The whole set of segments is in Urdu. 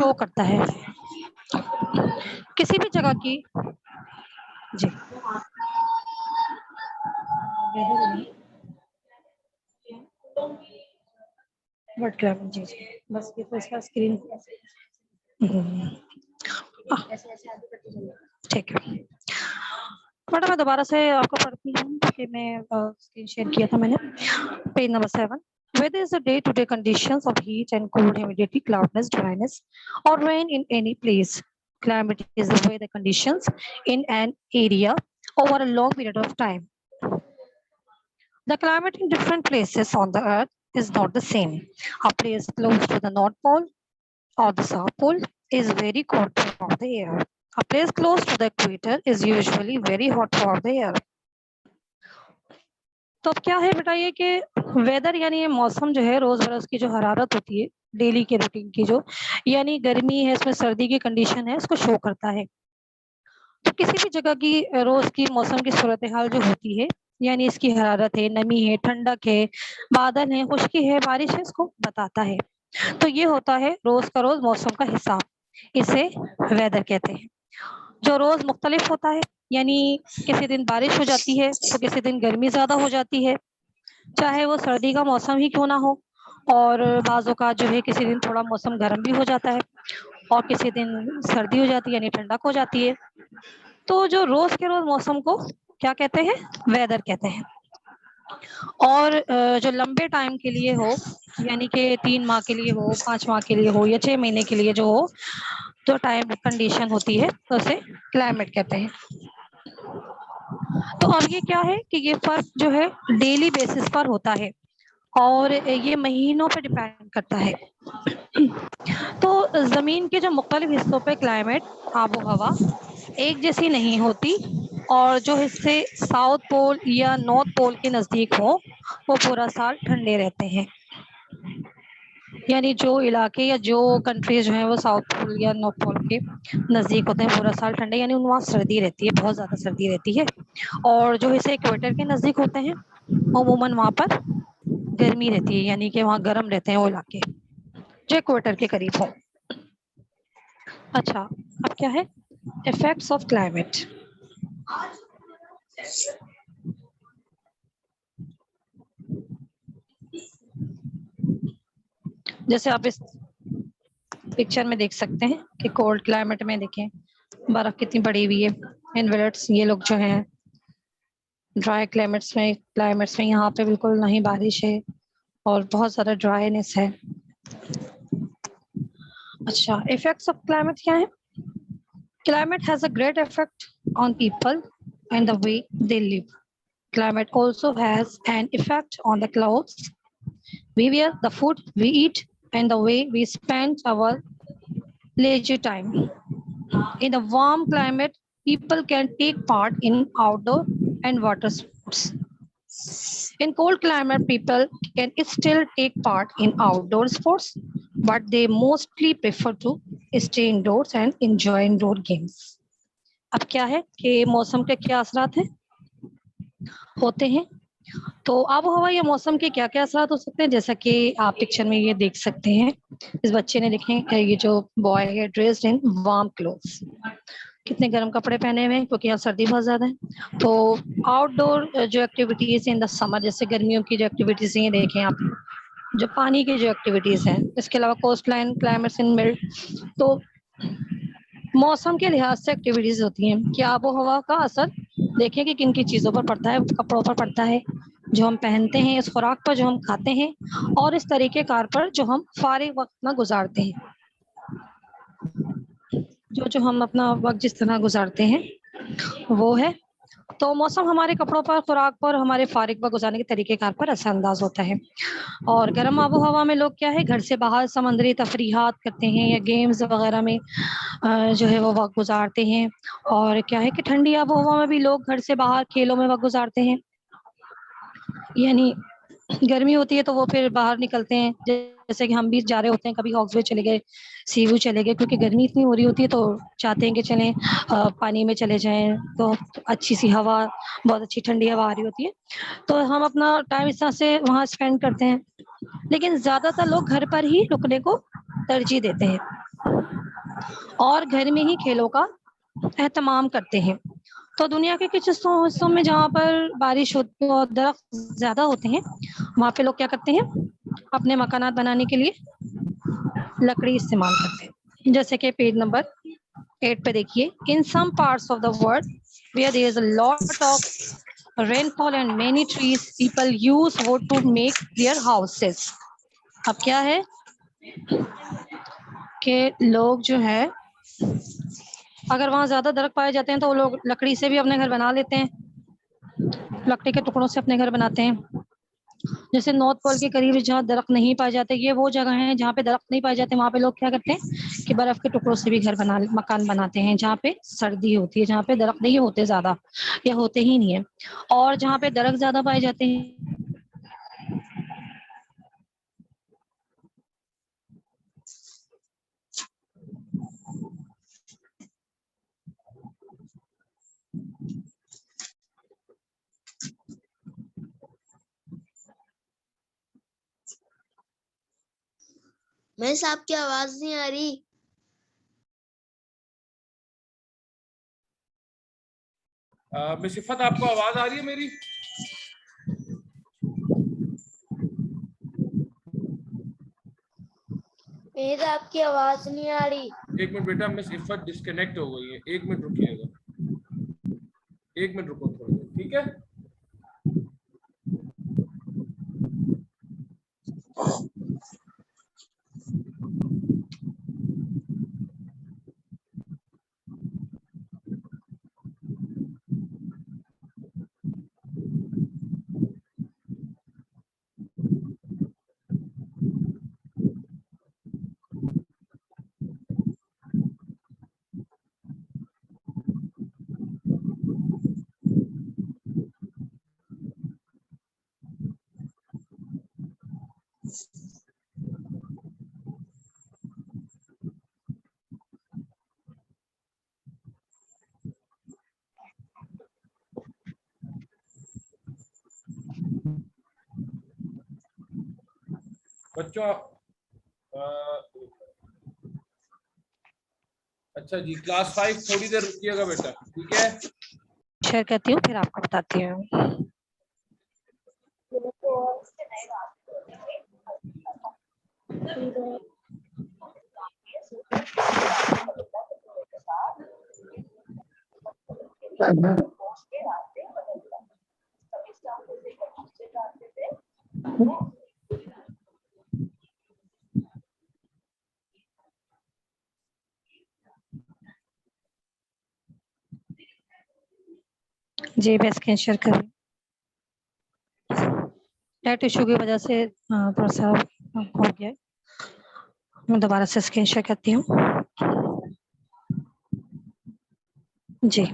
شو کرتا ہے کسی بھی جگہ کی. جی وٹ کلائمیٹ. جی جی بس یہ تو اس کا اسکرین. ٹھیک ہے بیٹا میں دوبارہ سے آپ کو پڑھتی ہوں کہ میں اسکرین شیئر کیا تھا میں نے. Page number 7. Weather is the day-to-day conditions of heat and cold, humidity, cloudiness, dryness, or rain in any place. Climate is the weather conditions in an area over a long period of time. The climate in different places on the earth is not the same. A place close to the North Pole or the South Pole is very cold for the air. A place close to the equator is usually very hot for the air. تو اب کیا ہے بیٹا یہ کہ ویدر یعنی یہ موسم جو ہے روز برس کی جو حرارت ہوتی ہے ڈیلی کے روٹین کی جو یعنی گرمی ہے اس میں سردی کی کنڈیشن ہے اس کو شو کرتا ہے. تو کسی بھی جگہ کی روز کی موسم کی صورتحال جو ہوتی ہے یعنی اس کی حرارت ہے نمی ہے ٹھنڈک ہے بادل ہے خشکی ہے بارش ہے اس کو بتاتا ہے. تو یہ ہوتا ہے روز کا روز موسم کا حساب اسے ویدر کہتے ہیں جو روز مختلف ہوتا ہے یعنی کسی دن بارش ہو جاتی ہے تو کسی دن گرمی زیادہ ہو جاتی ہے چاہے وہ سردی کا موسم ہی کیوں نہ ہو اور بعض اوقات جو ہے کسی دن تھوڑا موسم گرم بھی ہو جاتا ہے اور کسی دن سردی ہو جاتی ہے یعنی ٹھنڈک ہو جاتی ہے. تو جو روز کے روز موسم کو کیا کہتے ہیں ویدر کہتے ہیں. اور جو لمبے ٹائم کے لیے ہو یعنی کہ 3 ماہ کے لیے ہو 5 ماہ کے لیے ہو یا 6 مہینے کے لیے جو ہو تو ٹائم کنڈیشن ہوتی ہے تو اسے کلائمیٹ کہتے ہیں. تو اب یہ کیا ہے کہ یہ فرق جو ہے ڈیلی بیسس پر ہوتا ہے اور یہ مہینوں پہ ڈیپینڈ کرتا ہے. تو زمین کے جو مختلف حصوں پہ کلائمیٹ آب و ہوا ایک جیسی نہیں ہوتی اور جو حصے ساؤتھ پول یا نارتھ پول کے نزدیک ہوں وہ پورا سال ٹھنڈے رہتے ہیں. یعنی جو علاقے یا جو کنٹریز جو ہیں وہ ساؤتھ پول یا نارتھ پول کے نزدیک ہوتے ہیں پورا سال ٹھنڈے یعنی وہاں سردی رہتی ہے بہت زیادہ سردی رہتی ہے اور جو حصے ایکویٹر کے نزدیک ہوتے ہیں عموماً وہاں پر گرمی رہتی ہے یعنی کہ وہاں گرم رہتے ہیں وہ علاقے جو ایکویٹر کے قریب ہوں. اچھا اب کیا ہے افیکٹس آف کلائمیٹ. جیسے آپ اس پکچر میں دیکھ سکتے ہیں کہ کولڈ کلائمیٹ میں دیکھیں برف کتنی بڑی ہوئی ہے. انویلٹس یہ لوگ جو ہیں ڈرائی کلائمیٹس میں یہاں پہ بالکل نہیں بارش ہے اور بہت زیادہ ڈرائینس ہے. اچھا افیکٹس آف کلائمیٹ کیا ہے. Climate has a great effect on people and the way they live. Climate also has an effect on the clothes we wear, the food we eat, and the way we spend our leisure time. In a warm climate, people can take part in outdoor and water sports. In cold climate, people can still take part in outdoor sports, but they mostly prefer to stay indoors and enjoy indoor games. اب کیا ہے کہ موسم کے کیا اثرات ہیں ہوتے ہیں تو آب و ہوا یا موسم کے کیا کیا اثرات ہو سکتے ہیں جیسا کہ آپ پکچر میں یہ دیکھ سکتے ہیں. اس بچے نے دیکھیں یہ جو بوائے ہے ڈریسڈ ان وارم کلوتھس کتنے گرم کپڑے پہنے ہوئے ہیں کیونکہ یہاں سردی بہت زیادہ ہے. تو آؤٹ ڈور جو ایکٹیویٹیز ان دا سمر جیسے گرمیوں کی جو ایکٹیویٹیز ہیں دیکھیں آپ جو پانی کی جو ایکٹیویٹیز ہیں اس کے علاوہ کوسٹ لائن کلائمیٹس ان ملٹ تو موسم کے لحاظ سے ایکٹیویٹیز ہوتی ہیں کہ آب و ہوا کا اثر دیکھیں کہ کن کی چیزوں پر پڑتا ہے کپڑوں پر پڑتا ہے جو ہم پہنتے ہیں اس خوراک پر جو ہم کھاتے ہیں اور اس طریقے کار پر جو ہم فارغ وقت میں گزارتے ہیں جو ہم اپنا وقت جس طرح گزارتے ہیں وہ ہے. تو موسم ہمارے کپڑوں پر خوراک پر ہمارے فارغ وقت گزارنے کے طریقے کار پر اثر انداز ہوتا ہے. اور گرم آب و ہوا میں لوگ کیا ہے گھر سے باہر سمندری تفریحات کرتے ہیں یا گیمز وغیرہ میں جو ہے وہ وقت گزارتے ہیں. اور کیا ہے کہ ٹھنڈی آب و ہوا میں بھی لوگ گھر سے باہر کھیلوں میں وقت گزارتے ہیں یعنی گرمی ہوتی ہے تو وہ پھر باہر نکلتے ہیں جیسے کہ ہم بھی جا رہے ہوتے ہیں کبھی ہاکس وے چلے گئے سی وو چلے گئے کیونکہ گرمی اتنی ہو رہی ہوتی ہے تو چاہتے ہیں کہ چلیں پانی میں چلے جائیں تو اچھی سی ہوا بہت اچھی ٹھنڈی ہوا آ رہی ہوتی ہے تو ہم اپنا ٹائم اس طرح سے وہاں اسپینڈ کرتے ہیں. لیکن زیادہ تر لوگ گھر پر ہی رکنے کو ترجیح دیتے ہیں اور گھر میں ہی کھیلوں کا اہتمام کرتے ہیں. تو دنیا کے کچھ حصوں میں جہاں پر بارش ہوتی ہے اور درخت زیادہ ہوتے ہیں وہاں پہ لوگ کیا کرتے ہیں اپنے مکانات بنانے کے لیے لکڑی استعمال کرتے ہیں. جیسے کہ پیج نمبر 8 پہ دیکھیے. In some parts of the world where there is a lot of rainfall and many trees people use wood to make their houses. اب کیا ہے کہ لوگ جو ہے اگر وہاں زیادہ درخت پائے جاتے ہیں تو وہ لوگ لکڑی سے بھی اپنے گھر بنا لیتے ہیں, لکڑی کے ٹکڑوں سے اپنے گھر بناتے ہیں. جیسے نارتھ پول کے قریب جہاں درخت نہیں پائے جاتے, یہ وہ جگہ ہیں جہاں پہ درخت نہیں پائے جاتے, وہاں پہ لوگ کیا کرتے ہیں کہ برف کے ٹکڑوں سے بھی مکان بناتے ہیں جہاں پہ سردی ہوتی ہے, جہاں پہ درخت نہیں ہوتے زیادہ یا ہوتے ہی نہیں ہے. اور جہاں پہ درخت زیادہ پائے جاتے ہیں مس آپ کی آواز نہیں آ رہی. مس عفت آپ کو آواز آ رہی ہے میری؟ مس آپ کی آواز نہیں آ رہی. ایک منٹ بیٹا, مس عفت ڈسکنیکٹ ہو گئی ہے, ایک منٹ رکیے گا, ایک منٹ رکو تھوڑا دیر, ٹھیک ہے. بچوں اچھا جی, کلاس 5 تھوڑی دیر رکیے گا بیٹا, ٹھیک ہے. شیئر کرتی ہوں پھر آپ کو بتاتی ہوں. جی میں اسکرین شیئر کر رہی ہوں. نیٹ ایشو کی وجہ سے تھوڑا سا ہو گیا ہے, میں دوبارہ سے اسکرین شیئر کرتی ہوں. جی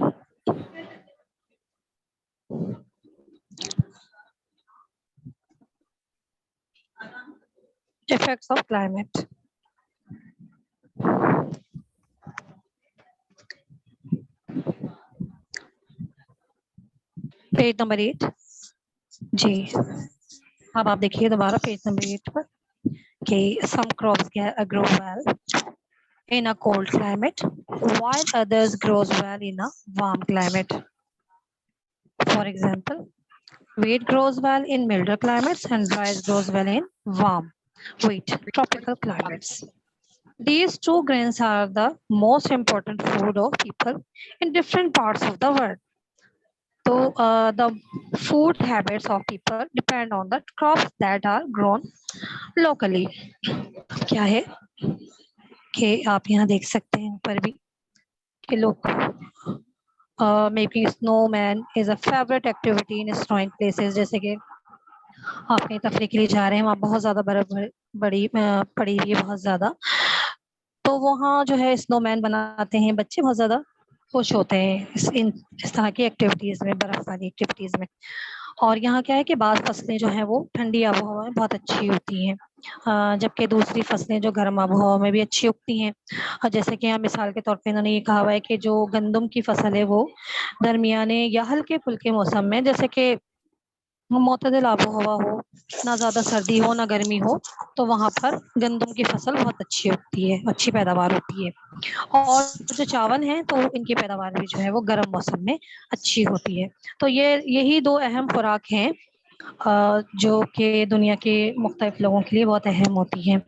effects of climate. Page number 8. جی اب آپ دیکھیے دوبارہ پیج نمبر 8 پر کہ some crops grow well in a cold climate while others grows well in a warm climate. For example, wheat grows well in milder climates and rice grows well in warm, tropical climates. These two grains are the most important food of people in different parts of the world. So the food habits of people depend on the crops that are grown locally. کیا ہے کہ آپ یہاں دیکھ سکتے ہیں اوپر بھی کہ لوگ میکنگ اسنو مین از اے فیوریٹ ایکٹیویٹی ان اسنوئنگ پلیسز. جیسے کہ آپ کہیں تفریح کے لیے جا رہے ہیں, وہاں بہت زیادہ برف پڑی ہوئی ہے بہت زیادہ, تو وہاں جو ہے اسنو مین بناتے ہیں بچے, بہت زیادہ خوش ہوتے ہیں اس طرح کی ایکٹیویٹیز میں, برف والی ایکٹیویٹیز میں. اور یہاں کیا ہے کہ بعض فصلیں جو ہیں وہ ٹھنڈی آب و ہوا میں بہت اچھی ہوتی ہیں, جبکہ دوسری فصلیں جو گرم آب و ہوا میں بھی اچھی اگتی ہیں. اور جیسے کہ یہاں مثال کے طور پہ انہوں نے یہ کہا ہوا ہے کہ جو گندم کی فصل ہے وہ درمیانے یا ہلکے پھلکے موسم میں, جیسے کہ معتدل آب و ہوا ہو, نہ زیادہ سردی ہو نہ گرمی ہو, تو وہاں پر گندم کی فصل بہت اچھی ہوتی ہے, اچھی پیداوار ہوتی ہے. اور جو چاول ہیں تو ان کی پیداوار بھی جو ہے وہ گرم موسم میں اچھی ہوتی ہے. تو یہی دو اہم خوراک ہیں جو کہ دنیا کے مختلف لوگوں کے لیے بہت اہم ہوتی ہیں.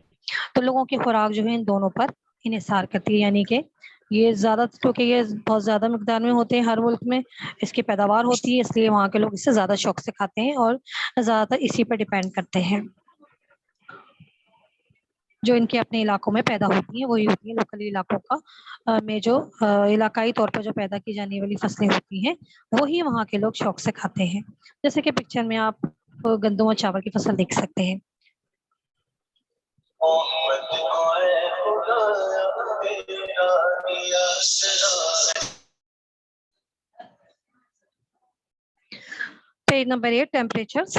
تو لوگوں کی خوراک جو ہے ان دونوں پر انحصار کرتی ہے, یعنی کہ یہ زیادہ, کیونکہ یہ بہت زیادہ مقدار میں ہوتے ہیں ہر ملک میں, اس کی پیداوار ہوتی ہے, اس لیے وہاں کے لوگ اس سے زیادہ شوق سے کھاتے ہیں اور زیادہ تر اسی پہ ڈیپینڈ کرتے ہیں. جو ان کے اپنے علاقوں میں پیدا ہوتی ہیں وہی ہوتی ہیں لوکل علاقوں کا میں جو علاقائی طور پر جو پیدا کی جانے والی فصلیں ہوتی ہیں وہی وہاں کے لوگ شوق سے کھاتے ہیں. جیسے کہ پکچر میں آپ گندم اور چاول کی فصل دیکھ سکتے ہیں. Page number 8, temperatures.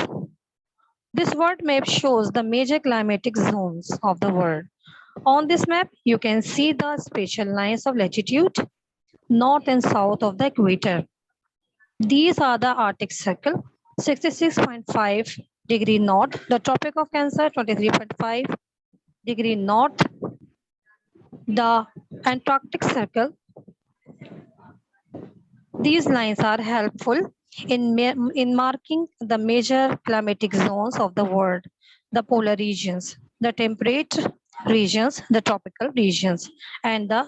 This world map shows the major climatic zones of the world. On this map, you can see the spatial lines of latitude, north and south of the equator. These are the Arctic Circle, 66.5 degree north, the Tropic of Cancer, 23.5 degree north, the Antarctic Circle. These lines are helpful in marking the major climatic zones of the world, the polar regions, the temperate regions, the tropical regions, and the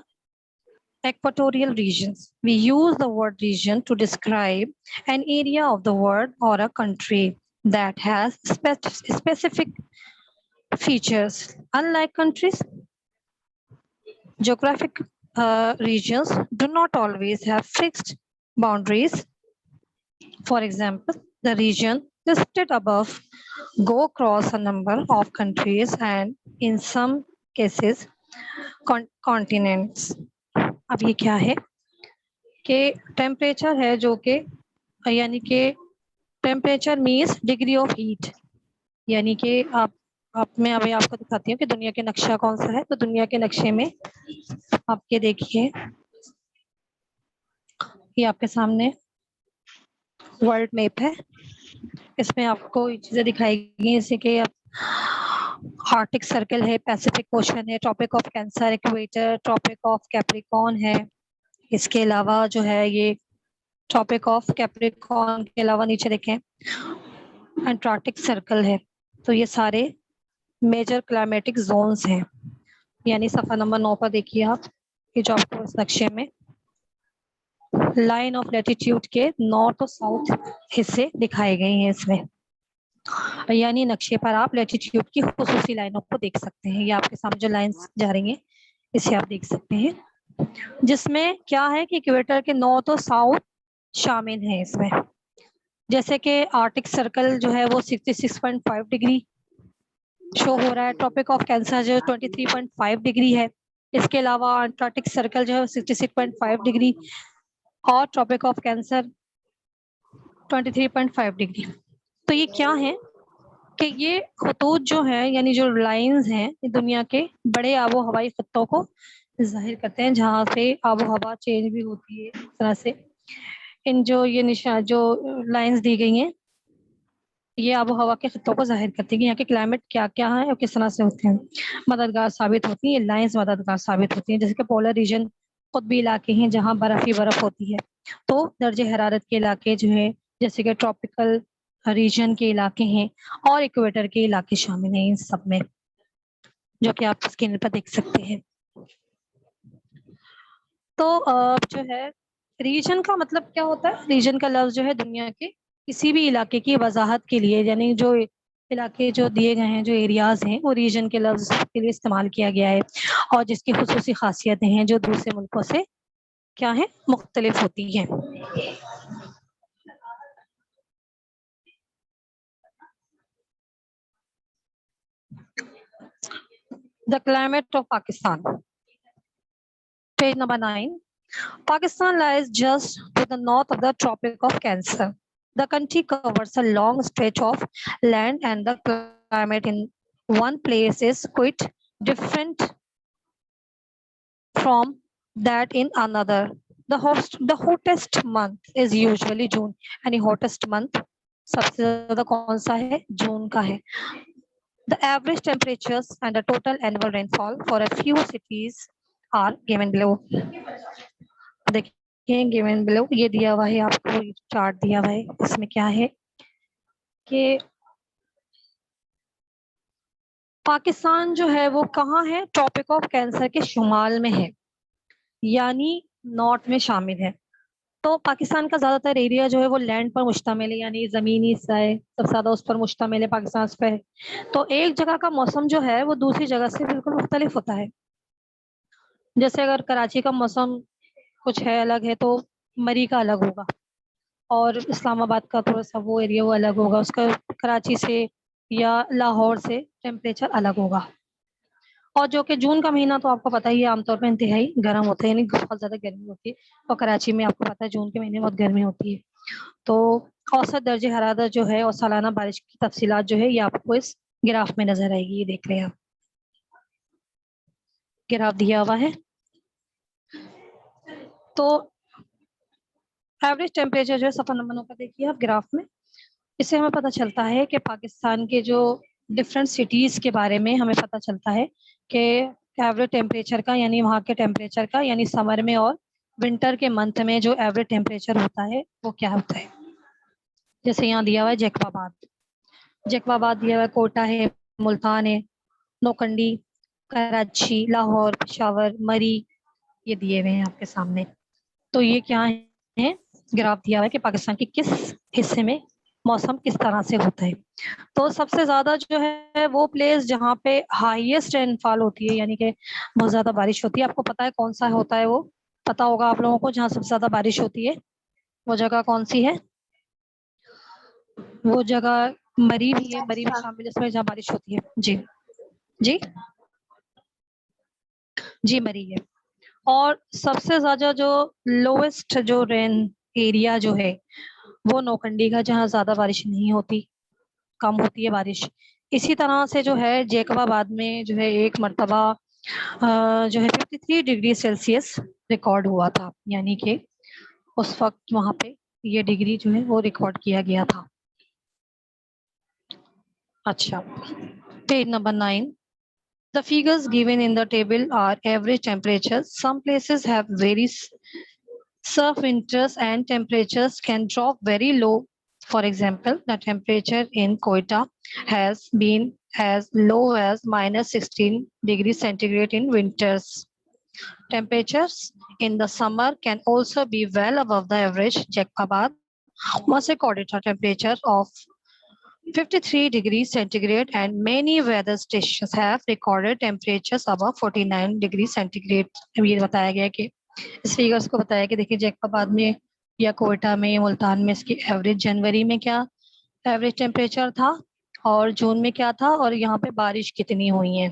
equatorial regions. We use the word region to describe an area of the world or a country that has specific features. Unlike countries, geographic regions do not always have fixed boundaries. For example, the region listed above go across a number of countries and in some cases continents. اب یہ کیا ہے کہ ٹیمپریچر ہے جو کہ یعنی کہ temperature means degree of heat, یعنی کہ میں ابھی آپ کو دکھاتی ہوں کہ دنیا کے نقشہ کون سا ہے. تو دنیا کے نقشے میں آپ کے دیکھیے یہ آپ کے سامنے ورلڈ میپ ہے. اس میں آپ کو یہ چیزیں دکھائی گئی جیسے کہ آرکٹک سرکل ہے, پیسیفک اوشن ہے, tropic of cancer, equator, tropic of Capricorn ہے. اس کے علاوہ جو ہے یہ ٹراپک آف کیپریکون کے علاوہ نیچے دیکھیں انٹارکٹک سرکل ہے. تو یہ سارے میجر کلائمیٹک زونز ہیں. یعنی صفحہ نمبر 9 پر دیکھیے آپ کہ جو آپ کو اس نقشے میں لائن آف لیٹیٹیوڈ کے نارتھ اور ساؤتھ حصے دکھائے گئے ہیں. اس میں یعنی نقشے پر آپ لیٹیٹیوڈ کی خصوصی لائنوں کو دیکھ سکتے ہیں. یہ آپ کے سامنے جو لائنز جا رہی ہیں اسے آپ دیکھ سکتے ہیں, جس میں کیا ہے کہ ایکویٹر کے نارتھ اور ساؤتھ شامل ہیں. اس میں جیسے کہ آرکٹک سرکل جو ہے وہ 66.5 ڈگری شو ہو رہا ہے, ٹراپک آف کینسر جو 23.5 ڈگری ہے. اس کے علاوہ انٹارکٹک سرکل جو ہے 66.5 ڈگری اور ٹراپک آف کینسر 23.5 ڈگری. تو یہ کیا ہے کہ یہ خطوط جو ہے یعنی جو لائنز ہیں یہ دنیا کے بڑے آب و ہوائی خطوں کو ظاہر کرتے ہیں, جہاں سے آب و ہوا چینج بھی ہوتی ہے. اس طرح سے ان جو یہ نشان جو لائنز دی گئی ہیں یہ آب و ہوا کے خطوں کو ظاہر کرتی ہیں کہ یہاں کے کلائمیٹ کیا کیا ہے اور کس طرح سے ہوتے ہیں. مددگار ثابت ہوتی ہیں یہ لائنز, مددگار ثابت ہوتی ہیں. جیسے کہ پولر ریجن قطبی علاقے ہیں جہاں برف ہی برف ہوتی ہے, تو درجہ حرارت کے علاقے جو ہے جیسے کہ ٹراپیکل ریجن کے علاقے ہیں اور ایکویٹر کے علاقے شامل ہیں ان سب میں, جو کہ آپ اسکرین پر دیکھ سکتے ہیں. تو جو ہے ریجن کا مطلب کیا ہوتا ہے؟ ریجن کا لفظ جو ہے دنیا کے کسی بھی علاقے کی وضاحت کے لیے, یعنی جو علاقے جو دیے گئے ہیں جو ایریاز ہیں وہ ریجن کے لفظ کے لیے استعمال کیا گیا ہے, اور جس کی خصوصی خاصیتیں ہیں جو دوسرے ملکوں سے کیا ہیں مختلف ہوتی ہیں. The climate of Pakistan. Page number 9. Pakistan lies just to the north of the Tropic of Cancer. The country covers a long stretch of land and the climate in one place is quite different from that in another. The hottest month is usually June. Any hottest month? سب سے زیادہ کون سا ہے؟ جون کا ہے. The average temperatures and the total annual rainfall for a few cities are given below. دیکھیں given below یہ دیا ہوا ہے آپ کو, چارٹ دیا ہوا ہے. اس میں کیا ہے کہ پاکستان جو ہے وہ کہاں ہے؟ ٹراپک آف کینسر کے شمال میں ہے, یعنی نارتھ میں شامل ہے. تو پاکستان کا زیادہ تر ایریا جو ہے وہ لینڈ پر مشتمل ہے, یعنی زمینی حصہ ہے, سب سے زیادہ اس پر مشتمل ہے پاکستان پہ. تو ایک جگہ کا موسم جو ہے وہ دوسری جگہ سے بالکل مختلف ہوتا ہے. جیسے اگر کراچی کا موسم کچھ ہے الگ ہے تو مری کا الگ ہوگا, اور اسلام آباد کا تھوڑا سا وہ ایریا وہ الگ ہوگا, اس کا کراچی سے یا لاہور سے ٹیمپریچر الگ ہوگا. اور جو کہ جون کا مہینہ تو آپ کو پتہ ہی ہے عام طور پہ انتہائی گرم ہوتا ہے, یعنی بہت زیادہ گرمی ہوتی ہے. اور کراچی میں آپ کو پتہ ہے جون کے مہینے بہت گرمی ہوتی ہے. تو اوسط درجہ حرارت جو ہے اور سالانہ بارش کی تفصیلات جو ہے یہ آپ کو اس گراف میں نظر آئے گی. یہ دیکھ لیں آپ, گراف دیا ہوا ہے. تو ایوریج ٹیمپریچر جو ہے صفحہ نمبر 9 پر دیکھیے آپ گراف میں. اس سے ہمیں پتہ چلتا ہے کہ پاکستان کے جو ڈفرینٹ سٹیز کے بارے میں ہمیں پتہ چلتا ہے کہ ایوریج ٹیمپریچر کا, یعنی وہاں کے ٹیمپریچر کا, یعنی سمر میں اور ونٹر کے منتھ میں جو ایوریج ٹیمپریچر ہوتا ہے وہ کیا ہوتا ہے. جیسے یہاں دیا ہوا ہے جیکب آباد, جیکب آباد دیا ہوا ہے, کوٹا ہے, ملتان ہے, نوکنڈی, کراچی, لاہور, پشاور, مری, یہ دیے ہوئے ہیں آپ کے سامنے. تو یہ کیا ہے؟ گراف دیا ہوا ہے کہ پاکستان کے کس حصے میں موسم کس طرح سے ہوتا ہے. تو سب سے زیادہ جو ہے وہ پلیس جہاں پہ ہائیسٹ رین فال ہوتی ہے, یعنی کہ بہت زیادہ بارش ہوتی ہے. آپ کو پتہ ہے کون سا ہوتا ہے؟ وہ پتہ ہوگا آپ لوگوں کو, جہاں سب سے زیادہ بارش ہوتی ہے وہ جگہ کون سی ہے؟ وہ جگہ مری بھی ہے, مری بھی شامل ہے اس میں جہاں بارش ہوتی ہے. جی جی جی مری ہے. اور سب سے زیادہ جو لوئسٹ جو رین ایریا جو ہے وہ نوکنڈی کا, جہاں زیادہ بارش نہیں ہوتی, کم ہوتی ہے بارش. اسی طرح سے جو ہے جیکب آباد میں جو ہے ایک مرتبہ جو ہے 53 ڈگری سیلسیس ریکارڈ ہوا تھا, یعنی کہ اس وقت وہاں پہ یہ ڈگری جو ہے وہ ریکارڈ کیا گیا تھا. اچھا, page number 9. The figures given in the table are average temperatures. Some places have very surf winters and temperatures can drop very low. For example, the temperature in Quetta has been as low as -16 degrees centigrade in winters. Temperatures in the summer can also be well above the average. Jekabad was recorded a temperature of 53 degrees centigrade and many weather stations have recorded temperatures above 49 degrees centigrade. یہ بتایا گیا کہ اس فیگرز کو بتایا کہ دیکھیے جیکب آباد میں یا کوئٹہ میں, ملتان میں اس کی ایوریج جنوری میں کیا ایوریج ٹیمپریچر تھا اور جون میں کیا تھا, اور یہاں پہ بارش کتنی ہوئی ہیں,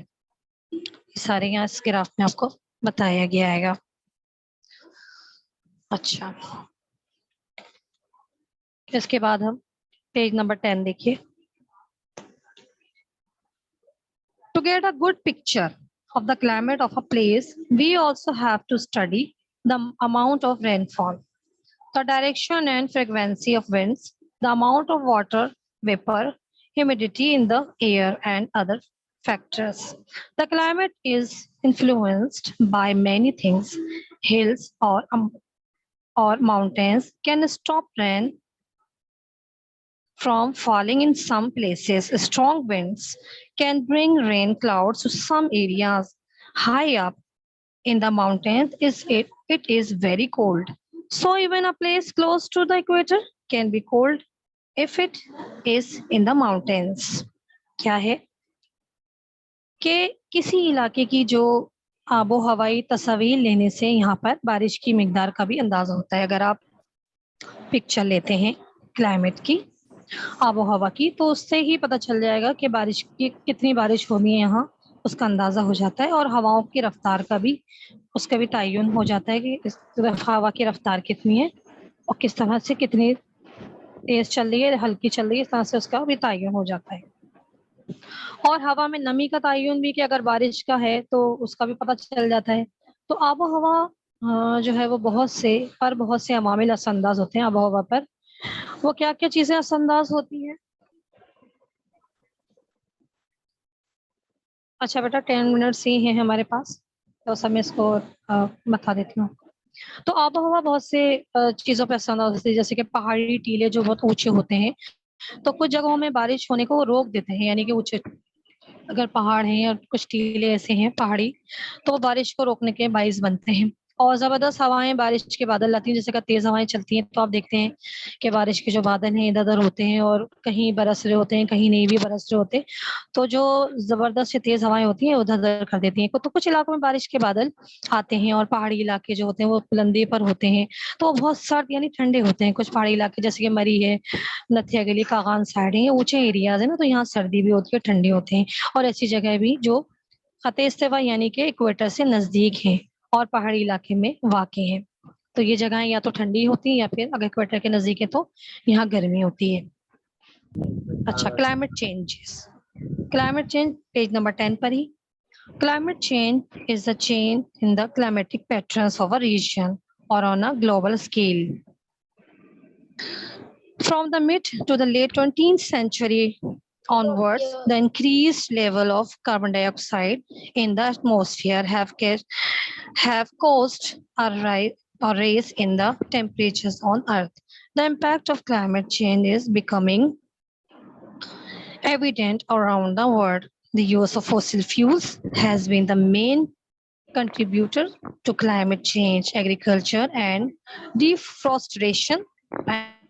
سارے یہاں اس گراف میں آپ کو بتایا گیا ہے گا. اچھا, اس کے بعد ہم پیج نمبر 10 دیکھیے. To get a good picture of the climate of a place, we also have to study the amount of rainfall, the direction and frequency of winds, the amount of water vapor, humidity in the air, and other factors. The climate is influenced by many things. Hills or mountains can stop rain from falling in some places. Strong winds can bring rain clouds to some areas. High up in the mountains, it is very cold. So even a place close to the equator can be cold if it is in the mountains. کیا ہے کہ کسی علاقے کی جو آب و ہوائی تصاویر لینے سے یہاں پر بارش کی مقدار کا بھی اندازہ ہوتا ہے. اگر آپ پکچر لیتے ہیں کلائمیٹ کی, آب و ہوا کی, تو اس سے ہی پتہ چل جائے گا کہ بارش کی کتنی بارش ہونی ہے یہاں, اس کا اندازہ ہو جاتا ہے. اور ہواؤں کی رفتار کا بھی اس کا بھی تعین ہو جاتا ہے کہ اس ہوا کی رفتار کتنی ہے اور کس طرح سے کتنی تیز چل رہی ہے, ہلکی چل رہی ہے, اس طرح سے اس کا بھی تعین ہو جاتا ہے. اور ہوا میں نمی کا تعین بھی کہ اگر بارش کا ہے تو اس کا بھی پتہ چل جاتا ہے. تو آب و ہوا جو ہے وہ بہت سے عوامل اثر انداز ہوتے ہیں آب و ہوا پر. وہ کیا کیا چیزیں اثر انداز ہوتی ہیں؟ اچھا بیٹا 10 منٹس ہی ہیں ہمارے پاس، تو سب میں اس کو بتا دیتی ہوں. تو آب و ہوا بہت سے چیزوں پہ اثر انداز ہوتی ہے، جیسے کہ پہاڑی ٹیلے جو بہت اونچے ہوتے ہیں تو کچھ جگہوں میں بارش ہونے کو وہ روک دیتے ہیں، یعنی کہ اونچے اگر پہاڑ ہیں اور کچھ ٹیلے ایسے ہیں پہاڑی تو وہ بارش کو روکنے کے باعث بنتے ہیں. اور زبردست ہوائیں بارش کے بادل لاتی ہیں، جیسے کہ تیز ہوائیں چلتی ہیں تو آپ دیکھتے ہیں کہ بارش کے جو بادل ہیں ادھر ادھر ہوتے ہیں اور کہیں برس رہے ہوتے ہیں کہیں نہیں بھی برس رہے ہوتے، تو جو زبردست سے تیز ہوائیں ہوتی ہیں ادھر ادھر کر دیتی ہیں. تو کچھ علاقوں میں بارش کے بادل آتے ہیں اور پہاڑی علاقے جو ہوتے ہیں وہ بلندی پر ہوتے ہیں تو وہ بہت سرد یعنی ٹھنڈے ہوتے ہیں. کچھ پہاڑی علاقے جیسے کہ مری ہے، نتھیا گلی، کاغان سائڈ ہے، یہ اونچے ایریاز ہیں نا، تو یہاں سردی بھی ہوتی ہے ٹھنڈے ہوتے ہیں. اور ایسی جگہ بھی جو خط استوا یعنی کہ ایکویٹر سے نزدیک ہیں اور پہاڑی علاقے میں واقع ہیں، تو یہ جگہیں یا تو ٹھنڈی ہوتی ہیں یا پھر اگر ایکویٹر کے نزدیک ہے تو یہاں گرمی ہوتی ہے. اچھا climate changes. Climate change page number 10 per he. Climate change is a change in the climatic patterns of a region or on a global scale. From the mid to the late 20th century onwards, the increased level of carbon dioxide in the atmosphere have caused a rise in the temperatures on Earth. The impact of climate change is becoming evident around the world. The use of fossil fuels has been the main contributor to climate change. Agriculture and deforestation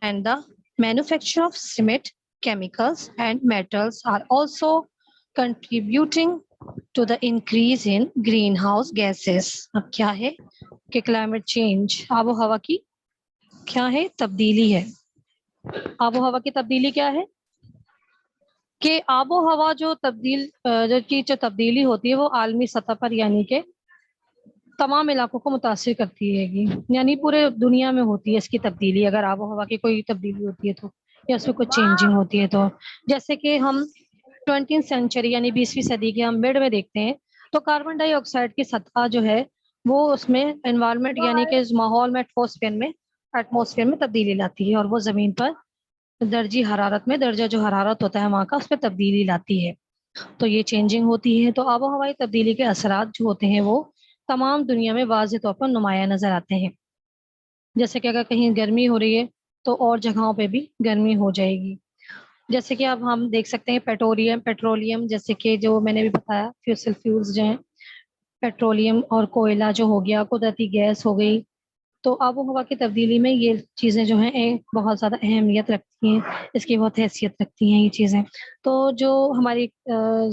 and the manufacture of cement, chemicals and metals are also contributing to the increase in greenhouse gases. اب کیا ہے کہ climate change آب و ہوا کی کیا ہے تبدیلی ہے. آب و ہوا کی تبدیلی کیا ہے کہ آب و ہوا جو تبدیلی ہوتی ہے وہ عالمی سطح پر یعنی کہ تمام علاقوں کو متاثر کرتی ہے گی، یعنی پورے دنیا میں ہوتی ہے اس کی تبدیلی. اگر آب و ہوا کی کوئی تبدیلی ہوتی ہے تو یا اس میں کچھ چینجنگ ہوتی ہے تو جیسے کہ ہم 20th سینچری یعنی 20ویں صدی کے ہم مڈ میں دیکھتے ہیں تو کاربن ڈائی آکسائڈ کی سطح جو ہے وہ اس میں انوائرمنٹ یعنی کہ ماحول میں ایٹماسفیئر میں تبدیلی لاتی ہے اور وہ زمین پر درجہ جو حرارت ہوتا ہے وہاں کا اس پہ تبدیلی لاتی ہے. تو یہ چینجنگ ہوتی ہے. تو آب و ہوائی تبدیلی کے اثرات جو ہوتے ہیں وہ تمام دنیا میں واضح طور پر نمایاں نظر آتے ہیں. جیسے کہ اگر کہیں گرمی ہو رہی ہے تو اور جگہوں پہ بھی گرمی ہو جائے گی. جیسے کہ اب ہم دیکھ سکتے ہیں پیٹرولیم جیسے کہ جو میں نے بھی بتایا فوسل فیولز جو ہیں پیٹرولیم اور کوئلہ جو ہو گیا، قدرتی گیس ہو گئی. تو آب و ہوا کی تبدیلی میں یہ چیزیں جو ہیں بہت زیادہ اہمیت رکھتی ہیں، اس کی بہت حیثیت رکھتی ہیں یہ چیزیں. تو جو ہماری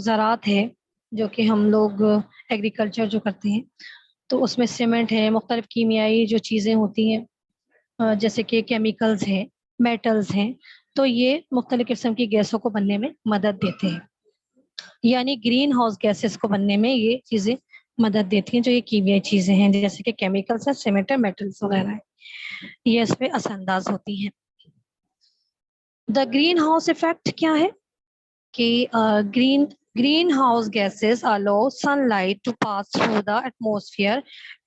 زراعت ہے جو کہ ہم لوگ ایگریکلچر جو کرتے ہیں تو اس میں سیمنٹ ہے، مختلف کیمیائی جو چیزیں ہوتی ہیں جیسے کہ کیمیکلز ہیں، میٹلز ہیں، تو یہ مختلف قسم کی گیسوں کو بننے میں مدد دیتے ہیں، یعنی گرین ہاؤس گیسز کو بننے میں یہ چیزیں مدد دیتی ہیں. جو یہ کیمیائی چیزیں ہیں جیسے کہ کیمیکلز ہیں، سیمنٹ ہے، میٹلز وغیرہ ہیں، یہ اس پہ اثر انداز ہوتی ہیں. دا گرین ہاؤس افیکٹ کیا ہے کہ greenhouse gases allow sunlight to pass through the atmosphere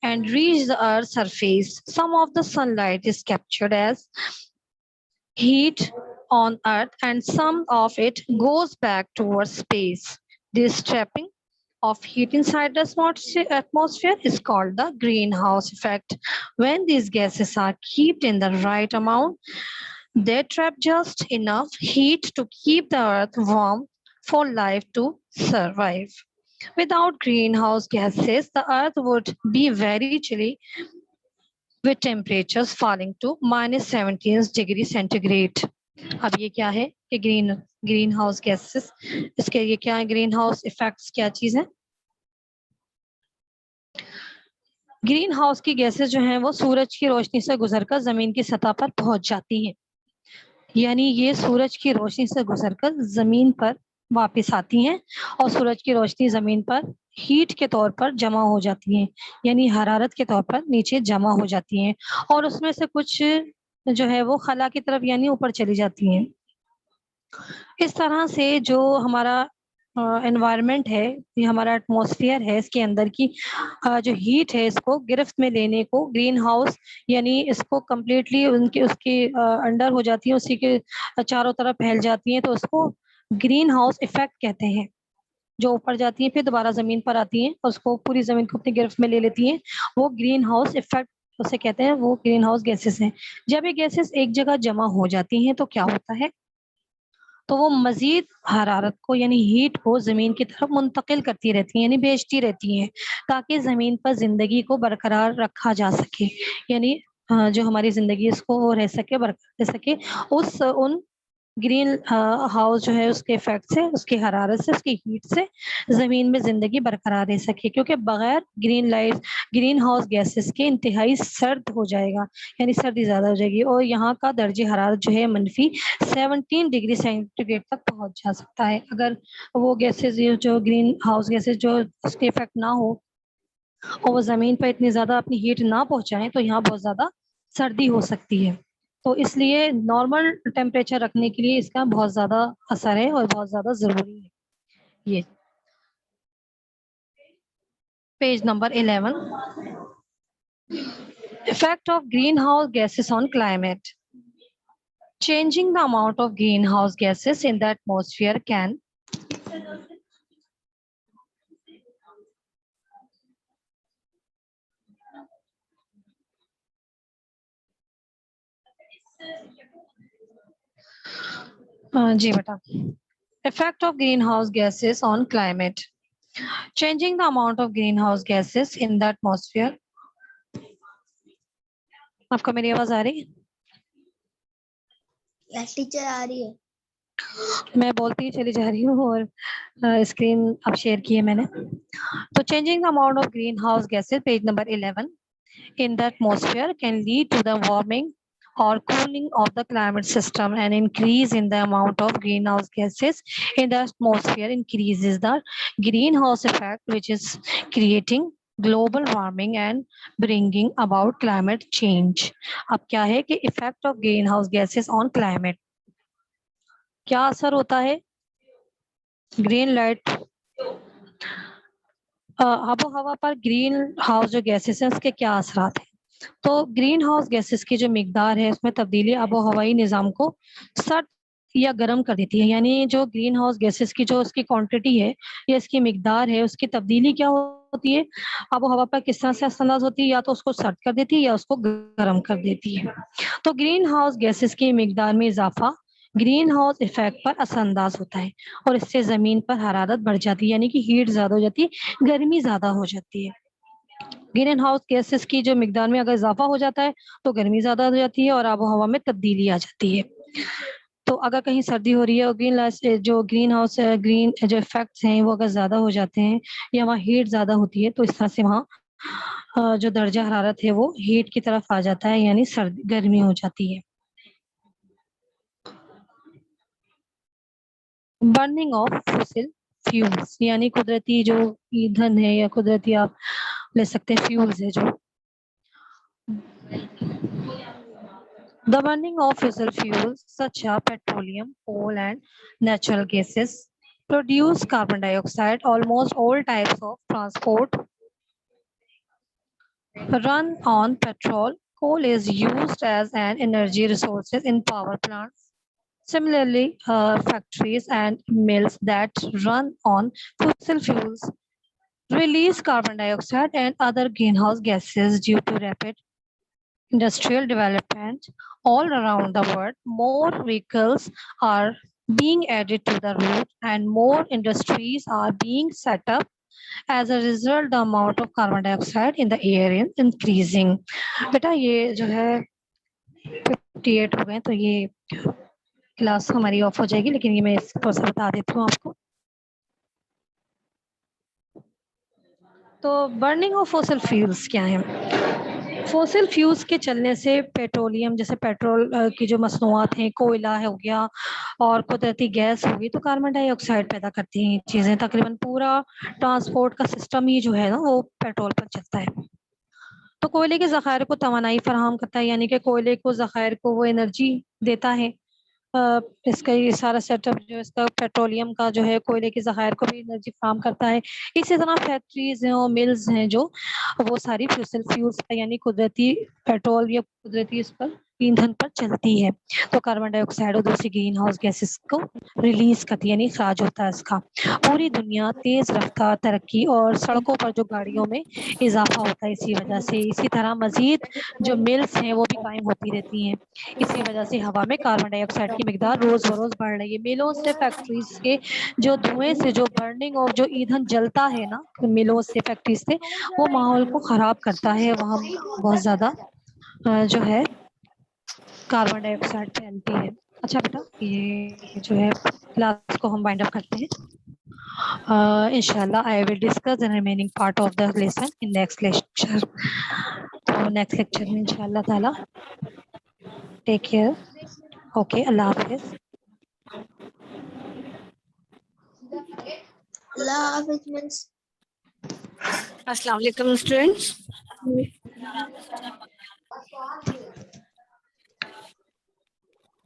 and reach the Earth's surface. Some of the sunlight is captured as heat on Earth and some of it goes back towards space. This trapping of heat inside the atmosphere is called the greenhouse effect. When these gases are kept in the right amount, they trap just enough heat to keep the Earth warm for life to survive. Without greenhouse gases, the Earth would be very chilly with temperatures falling to -17 degrees centigrade. اب یہ کیا ہے کہ گرین ہاؤس گیسز، اس کے یہ کیا ہے گرین ہاؤس ایفیکٹس کیا چیز ہے؟ گرین ہاؤس کی گیسز جو ہیں وہ سورج کی روشنی سے گزر کر زمین کی سطح پر پہنچ جاتی ہیں، یعنی یہ سورج کی روشنی سے گزر کر زمین پر واپس آتی ہیں اور سورج کی روشنی زمین پر ہیٹ کے طور پر جمع ہو جاتی ہیں، یعنی حرارت کے طور پر نیچے جمع ہو جاتی ہیں اور اس میں سے کچھ جو ہے وہ خلا کی طرف یعنی اوپر چلی جاتی ہیں. اس طرح سے جو ہمارا انوائرمنٹ ہے، یہ ہمارا ایٹماسفیئر ہے، اس کے اندر کی جو ہیٹ ہے اس کو گرفت میں لینے کو گرین ہاؤس، یعنی اس کو کمپلیٹلی اس کے انڈر ہو جاتی ہے، اسی کے چاروں طرف پھیل جاتی ہیں، تو اس کو گرین ہاؤس ایفیکٹ کہتے ہیں. جو اوپر جاتی ہیں پھر دوبارہ زمین پر آتی ہیں اور اس کو پوری زمین کو اپنی گرفت میں لے لیتی ہیں، وہ گرین ہاؤس ایفیکٹ اسے کہتے ہیں، وہ گرین ہاؤس گیسز ہیں. جب یہ گیسز ایک جگہ جمع ہو جاتی ہیں تو کیا ہوتا ہے، تو وہ مزید حرارت کو یعنی ہیٹ کو زمین کی طرف منتقل کرتی رہتی ہیں، یعنی بھیجتی رہتی ہیں، تاکہ زمین پر زندگی کو برقرار رکھا جا سکے، یعنی جو ہماری زندگی اس کو رہ سکے، برقرار رہ سکے. ان گرین ہاؤس جو ہے اس کے افیکٹ سے، اس کی حرارت سے، اس کی ہیٹ سے زمین میں زندگی برقرار رہ سکے، کیونکہ بغیر گرین ہاؤس گیسز کے انتہائی سرد ہو جائے گا، یعنی سردی زیادہ ہو جائے گی، اور یہاں کا درجہ حرارت جو ہے -17 ڈگری سینٹی گریڈ تک پہنچ جا سکتا ہے. اگر وہ گیسز جو گرین ہاؤس گیسز جو اس کے افیکٹ نہ ہو اور وہ زمین پر اتنی زیادہ اپنی ہیٹ نہ پہنچائیں تو یہاں بہت زیادہ سردی ہو سکتی ہے. تو اس لیے نارمل ٹیمپریچر رکھنے کے لیے اس کا بہت زیادہ اثر ہے اور بہت زیادہ ضروری ہے. یہ page number 11. Effect of greenhouse gases on climate. Changing the amount of greenhouse gases in the atmosphere can جی بیٹا. Effect of greenhouse gases on climate. Changing the amount of greenhouse gases in the atmosphere. آپ کو میری آواز آ رہی ہے؟ یس ٹیچر آ رہی ہے. میں بولتی چلی جا رہی ہوں اور اسکرین اب شیئر کی ہے میں نے. تو changing the amount of green house gases page number 11 in the atmosphere can lead to the warming or cooling of the climate system. An increase in the amount of greenhouse gases in the atmosphere increases the greenhouse effect, which is creating global warming and bringing about climate change. اب کیا ہے کہ effect of greenhouse gases on climate کیا اثر ہوتا ہے؟ گرین لائٹ آب و ہوا پر گرین ہاؤس جو گیسز ہیں اس کے کیا اثرات ہیں؟ تو گرین ہاؤس گیسز کی جو مقدار ہے اس میں تبدیلی آب و ہوائی نظام کو سرد یا گرم کر دیتی ہے. یعنی جو گرین ہاؤس گیسز کی جو اس کی کوانٹٹی ہے یا اس کی مقدار ہے، اس کی تبدیلی کیا ہوتی ہے، آب و ہوا پر کس طرح سے اثر انداز ہوتی ہے، یا تو اس کو سرد کر دیتی ہے یا اس کو گرم کر دیتی ہے. تو گرین ہاؤس گیسز کی مقدار میں اضافہ گرین ہاؤس ایفیکٹ پر اثر انداز ہوتا ہے، اور اس سے زمین پر حرارت بڑھ جاتی ہے، یعنی کہ ہیٹ زیادہ ہو جاتی ہے، گرمی زیادہ ہو جاتی ہے. گرین ہاؤس گیسز کی جو مقدار میں اگر اضافہ ہو جاتا ہے تو گرمی زیادہ ہو جاتی ہے اور آب و ہوا میں تبدیلی آ جاتی ہے. تو اگر کہیں سردی ہو رہی ہے اور جو گرین ہاؤس گرین جو افیکٹس ہیں وہ اگر زیادہ ہو جاتے ہیں یا وہاں ہیٹ زیادہ ہوتی ہے تو اس طرح سے وہاں جو درجہ حرارت ہے وہ ہیٹ کی طرف آ جاتا ہے، یعنی گرمی ہو جاتی ہے. برننگ آف فوسل فیولز یعنی قدرتی جو ایندھن ہے یا قدرتی آپ لے سکتے ہیں فیولز ہے جو. The burning of fossil fuels such as petroleum, coal and natural gases produce carbon dioxide. Almost all types of transport run on petrol. Coal is used as an energy resource in power plants. Similarly, factories and mills that run on fossil fuels release carbon dioxide and other greenhouse gases due to rapid industrial development all around the world. More vehicles are being added to the road and more industries are being set up. As a result, the amount of carbon dioxide in the air is increasing. بیٹا یہ جو ہے 58 ہو گئے تو یہ کلاس ہماری آف ہو جائے گی، لیکن یہ میں اس کو بتا دیتی ہوں آپ کو. تو برننگ آف فوسل فیولز کیا ہیں؟ فوسل فیولز کے چلنے سے پیٹرولیم جیسے پیٹرول کی جو مصنوعات ہیں، کوئلہ ہو گیا اور قدرتی گیس ہوگی تو کاربن ڈائی آکسائڈ پیدا کرتی ہیں چیزیں. تقریباً پورا ٹرانسپورٹ کا سسٹم ہی جو ہے نا وہ پیٹرول پر چلتا ہے. تو کوئلے کے ذخائر کو توانائی فراہم کرتا ہے، یعنی کہ کوئلے کو ذخائر کو وہ انرجی دیتا ہے اس کا یہ سارا سیٹ اپ جو اس کا پیٹرولیم کا جو ہے کوئلے کے ذخائر کو بھی انرجی فراہم کرتا ہے. اسی طرح فیکٹریز ہیں اور ملز ہیں جو وہ ساری فوسل فیولز یعنی قدرتی پیٹرول یا قدرتی اس پر ایندھن پر چلتی ہے. تو کاربن ڈائی آکسائڈ اور دوسری گرین ہاؤس گیسز کو ریلیز کرتی ہے یعنی اخراج ہوتا ہے اس کا. پوری دنیا تیز رفتار ترقی اور سڑکوں پر جو گاڑیوں میں اضافہ ہوتا ہے اسی وجہ سے. اسی طرح مزید جو ملز ہیں وہ بھی قائم ہوتی رہتی ہیں. اسی وجہ سے ہوا میں کاربن ڈائی آکسائڈ کی مقدار روز بروز بڑھ رہی ہے. ملوں سے فیکٹریز کے جو دھوئیں سے جو برننگ اور جو ایندھن جلتا ہے نا ملوں سے فیکٹریز سے وہ ماحول کو خراب کرتا ہے. وہاں بہت زیادہ جو ہے کاربن ڈائی آکسائڈ پھیلتی ہے. اچھا بیٹا یہ جو ہے کلاس کو ہم وائنڈ اپ کرتے ہیں. inshallah I will discuss the remaining part of the lesson in next lecture. تو next lecture میں inshallah تعالی ٹیک کیئر. اوکے اللہ حافظ. اللہ حافظ مس. السلام علیکم اسٹوڈینٹس.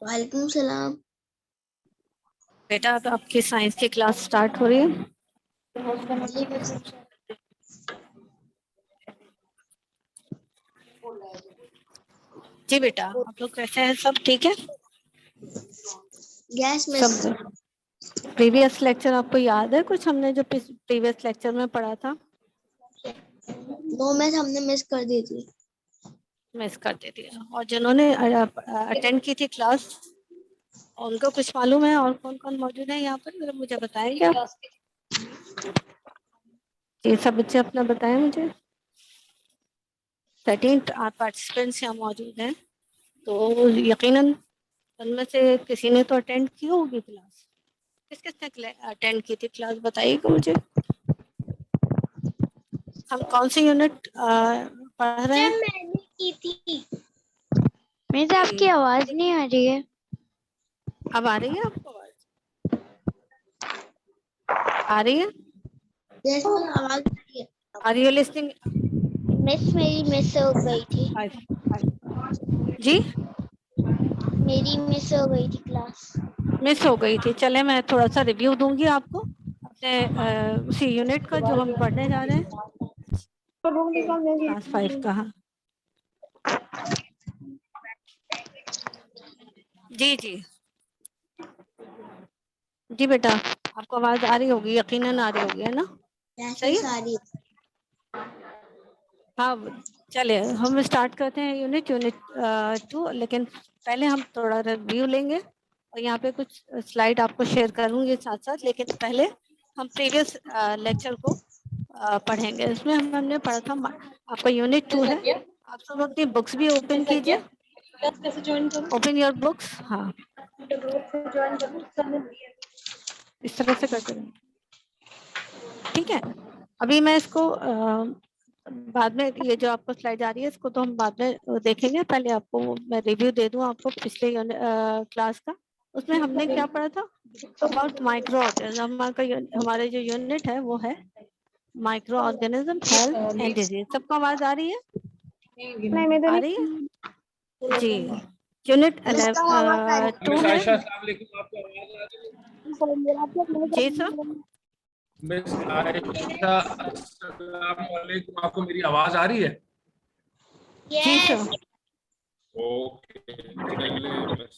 وعلیکم السلام. بیٹا اب آپ کی سائنس کی کلاس سٹارٹ ہو رہی ہے. جی مس. جی بیٹا آپ لوگ کیسے ہیں؟ سب ٹھیک ہے؟ یس مس. سب پریویس لیکچر آپ کو یاد ہے کچھ ہم نے جو پریویس لیکچر میں پڑھا تھا؟ نو مس ہم نے مس کر دی تھی. مس کر دیتی ہے. اور جنہوں نے اٹینڈ کی تھی کلاس ان کو کچھ معلوم ہے اور کون کون موجود ہے یہاں پر ذرا مجھے بتائیں گے آپ؟ یہ سب بچے اپنا بتائیں مجھے. 13 پارٹیسپینٹس یہاں موجود ہیں تو یقیناً ان میں سے کسی نے تو اٹینڈ کی ہوگی کلاس. کس کس نے اٹینڈ کی تھی کلاس بتائیے گا مجھے. ہم کون سی یونٹ پڑھ رہے ہیں؟ میں نے کی تھی. میرے آپ کی آواز نہیں آ رہی ہے. اب آ رہی ہے آپ کو آواز؟ آ رہی ہے؟ یس مس آواز آ رہی ہے. Are you listening? مس میری مس ہو گئی تھی. جی میری مس ہو گئی تھی کلاس. مس ہو گئی تھی. چلے میں تھوڑا سا ریویو دوں گی آپ کو اپنے اسی یونٹ کا جو ہم پڑھنے جا رہے ہیں. کلاس 5 کا. ہاں جی جی جی بیٹا آپ کو آواز آ رہی ہوگی یقیناً آ رہی ہوگی ہے نا؟ یس صحیح مس ہے. آ رہی ہے. ہاں چلے ہم اسٹارٹ کرتے ہیں یونٹ 2. لیکن پہلے ہم تھوڑا ریویو لیں گے اور یہاں پہ کچھ سلائڈ آپ کو شیئر کروں گی ساتھ ساتھ. لیکن پہلے ہم پریویس لیکچر کو پڑھیں گے. اس میں ہم نے پڑھا تھا آپ کا یونٹ 2 ہے. آپ سب اپنی بکس بھی اوپن کیجیے. Open your books. ہاں اس طرح سے کرتے رہیں. ٹھیک ہے. ابھی میں اس کو بعد میں یہ جو آپ کو سلائڈ آ رہی ہے اس کو تو ہم بعد میں دیکھیں گے. پہلے آپ کو میں ریویو دے دوں آپ کو پچھلے کلاس کا. اس میں ہم نے کیا پڑھا تھا اباؤٹ مائکرو آرگنزم. ہمارا جو یونٹ ہے وہ ہے microorganism health and disease. سب کو آواز آ رہی ہے؟ آ رہی ہے جی. یونٹ مس کا آواز آ رہی 2 مس ہے. عائشہ السلام علیکم. آپ کو آواز آ رہی ہے؟ جی سر. مس عائشہ السلام علیکم. آپ کو میری آواز آ رہی ہے؟ جی سر. یس. اوکے چلے بس.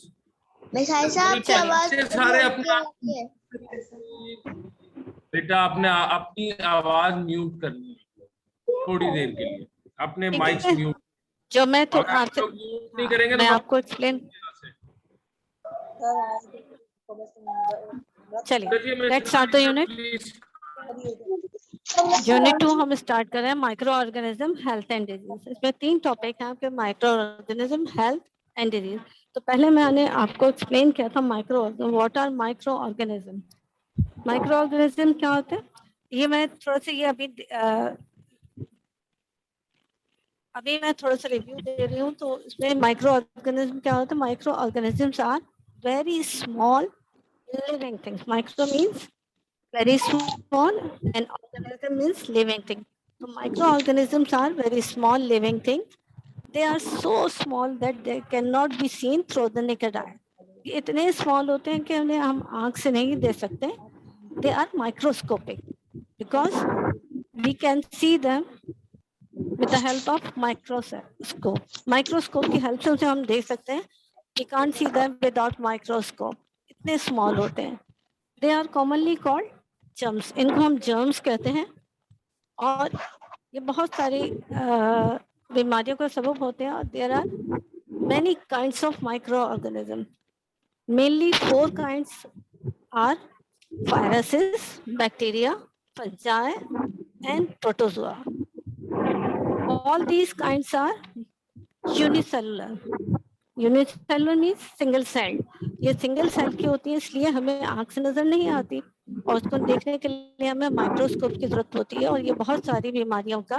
مس عائشہ آپ کی چلیے آواز بچے بڑی سارے ہلکی اپنا آ رہی ہے. بیٹا اپنی آواز میوٹ کرنی ہے تھوڑی دیر کے لیے. اپنے ٹھیک مائکس ہے. میوٹ. جو میں تو اگر آپ آپ سے لوگ میوٹ نہیں ہاں کریں گے میں تو آپ کو ایکسپلین. چلیے let's start the unit. Unit 2 ہم اسٹارٹ کر رہے ہیں microorganism health and disease. اس میں 3 ٹاپک ہیں آپ کے microorganism health and disease. تو پہلے میں نے آپ کو ایکسپلین کیا تھا micro what are microorganism. Microorganism کیا ہوتے ہیں یہ میں تھوڑا سا یہ ابھی میں تھوڑا سا ریویو دے رہی ہوں. تو اس میں مائکرو آرگنزم کیا ہوتا ہے. Micro organisms are very small living things. Micro means very small and organism means living thing. So microorganisms are very small living things. They are so small that they cannot be seen through the naked eye. یہ اتنے اسمال ہوتے ہیں کہ انہیں ہم آنکھ سے نہیں دیکھ سکتے. They are microscopic because we can see them with the help of microscope. Microscope کی ہیلپ سے اسے ہم دیکھ سکتے ہیں. We can't see them without microscope. اتنے اسمال ہوتے ہیں. They are commonly called germs. ان کو ہم germs کہتے ہیں. اور یہ بہت ساری بیماریوں کا سبب ہوتے ہیں. اور there are many kinds of microorganisms. Mainly 4 kinds are viruses, bacteria, fungi, and protozoa. All these kinds are unicellular. Unicellular means single celled. یہ single cell کی ہوتی ہیں اس لیے ہمیں آنکھ سے نظر نہیں آتی اور اس کو دیکھنے کے لیے ہمیں مائکروسکوپ کی ضرورت ہوتی ہے اور یہ بہت ساری بیماریوں کا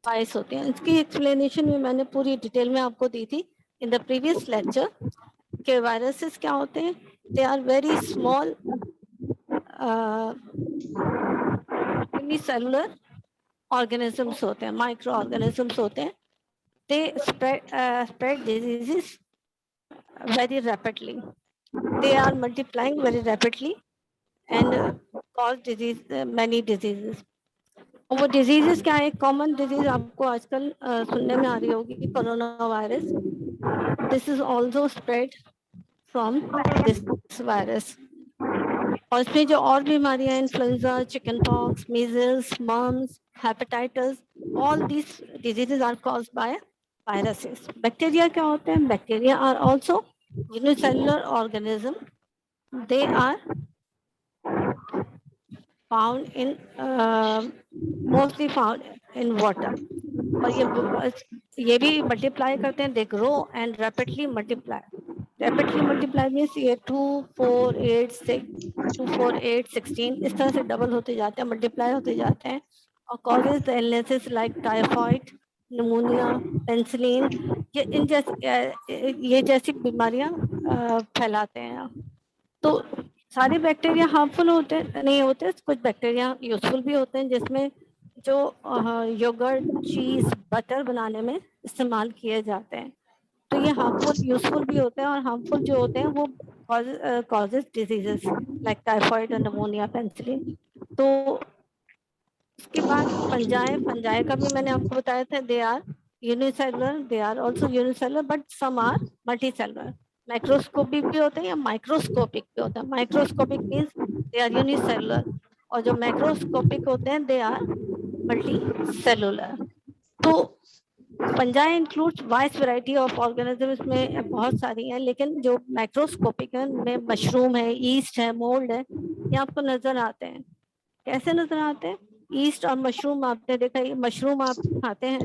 باعث ہوتے ہیں. اس کی ایکسپلینیشن بھی میں نے پوری ڈیٹیل میں آپ کو دی تھی ان دا پریویس لیکچر کہ وائرسز کیا ہوتے ہیں. They are very small unicellular organisms ہوتے ہیں, micro organisms ہوتے ہیں. They spread diseases very rapidly. They are multiplying very rapidly and cause disease, many diseases. وہ ڈیزیزز کیا ہے؟ ایک کامن ڈیزیز آپ کو آج کل سننے میں آ رہی ہوگی coronavirus. This is also spread from this virus. اور اس میں جو اور بیماریاں influenza, chickenpox, measles, mumps, hepatitis, all these diseases are caused by viruses. Bacteria کیا ہوتے ہیں؟ Bacteria are also unicellular organism. They are found in mostly found in water. اور یہ بھی ملٹیپلائی کرتے ہیں. They grow and rapidly multiply. Rapidly multiply means یہ 2, 4, 8, 6, 2, 4, 8, 16 اس طرح سے ڈبل ہوتے جاتے ہیں, ملٹیپلائی ہوتے جاتے ہیں. اور causes the illnesses like typhoid, pneumonia, penicillin, یہ جیسی بیماریاں پھیلاتے ہیں. تو سارے بیکٹیریا ہارمفل ہوتے نہیں ہوتے. کچھ بیکٹیریا یوزفل بھی ہوتے ہیں جس میں جو یوگرٹ, چیز, بٹر بنانے میں استعمال کیے جاتے ہیں. تو یہ ہارمفل یوزفل بھی ہوتے ہیں اور ہارمفل جو ہوتے ہیں وہ causes diseases like typhoid and pneumonia, penicillin. تو اس کے بعد فنجائے کا بھی میں نے آپ کو بتایا تھا. they are unicellular, they are also unicellular but some are multicellular. Microscopic بھی ہوتے ہیں یا مائکروسکوپک بھی ہوتے ہیں. Microscopic means they are unicellular اور جو مائکروسکوپک ہوتے ہیں they are multicellular. تو fungi include wide variety of organisms میں بہت ساری ہیں, لیکن جو مائکروسکوپک ہیں ان میں مشروم ہے, ایسٹ ہے, مولڈ ہے, یہ آپ کو نظر آتے ہیں. کیسے نظر آتے ہیں؟ ایسٹ اور مشروم آپ نے دیکھا, مشروم آپ کھاتے ہیں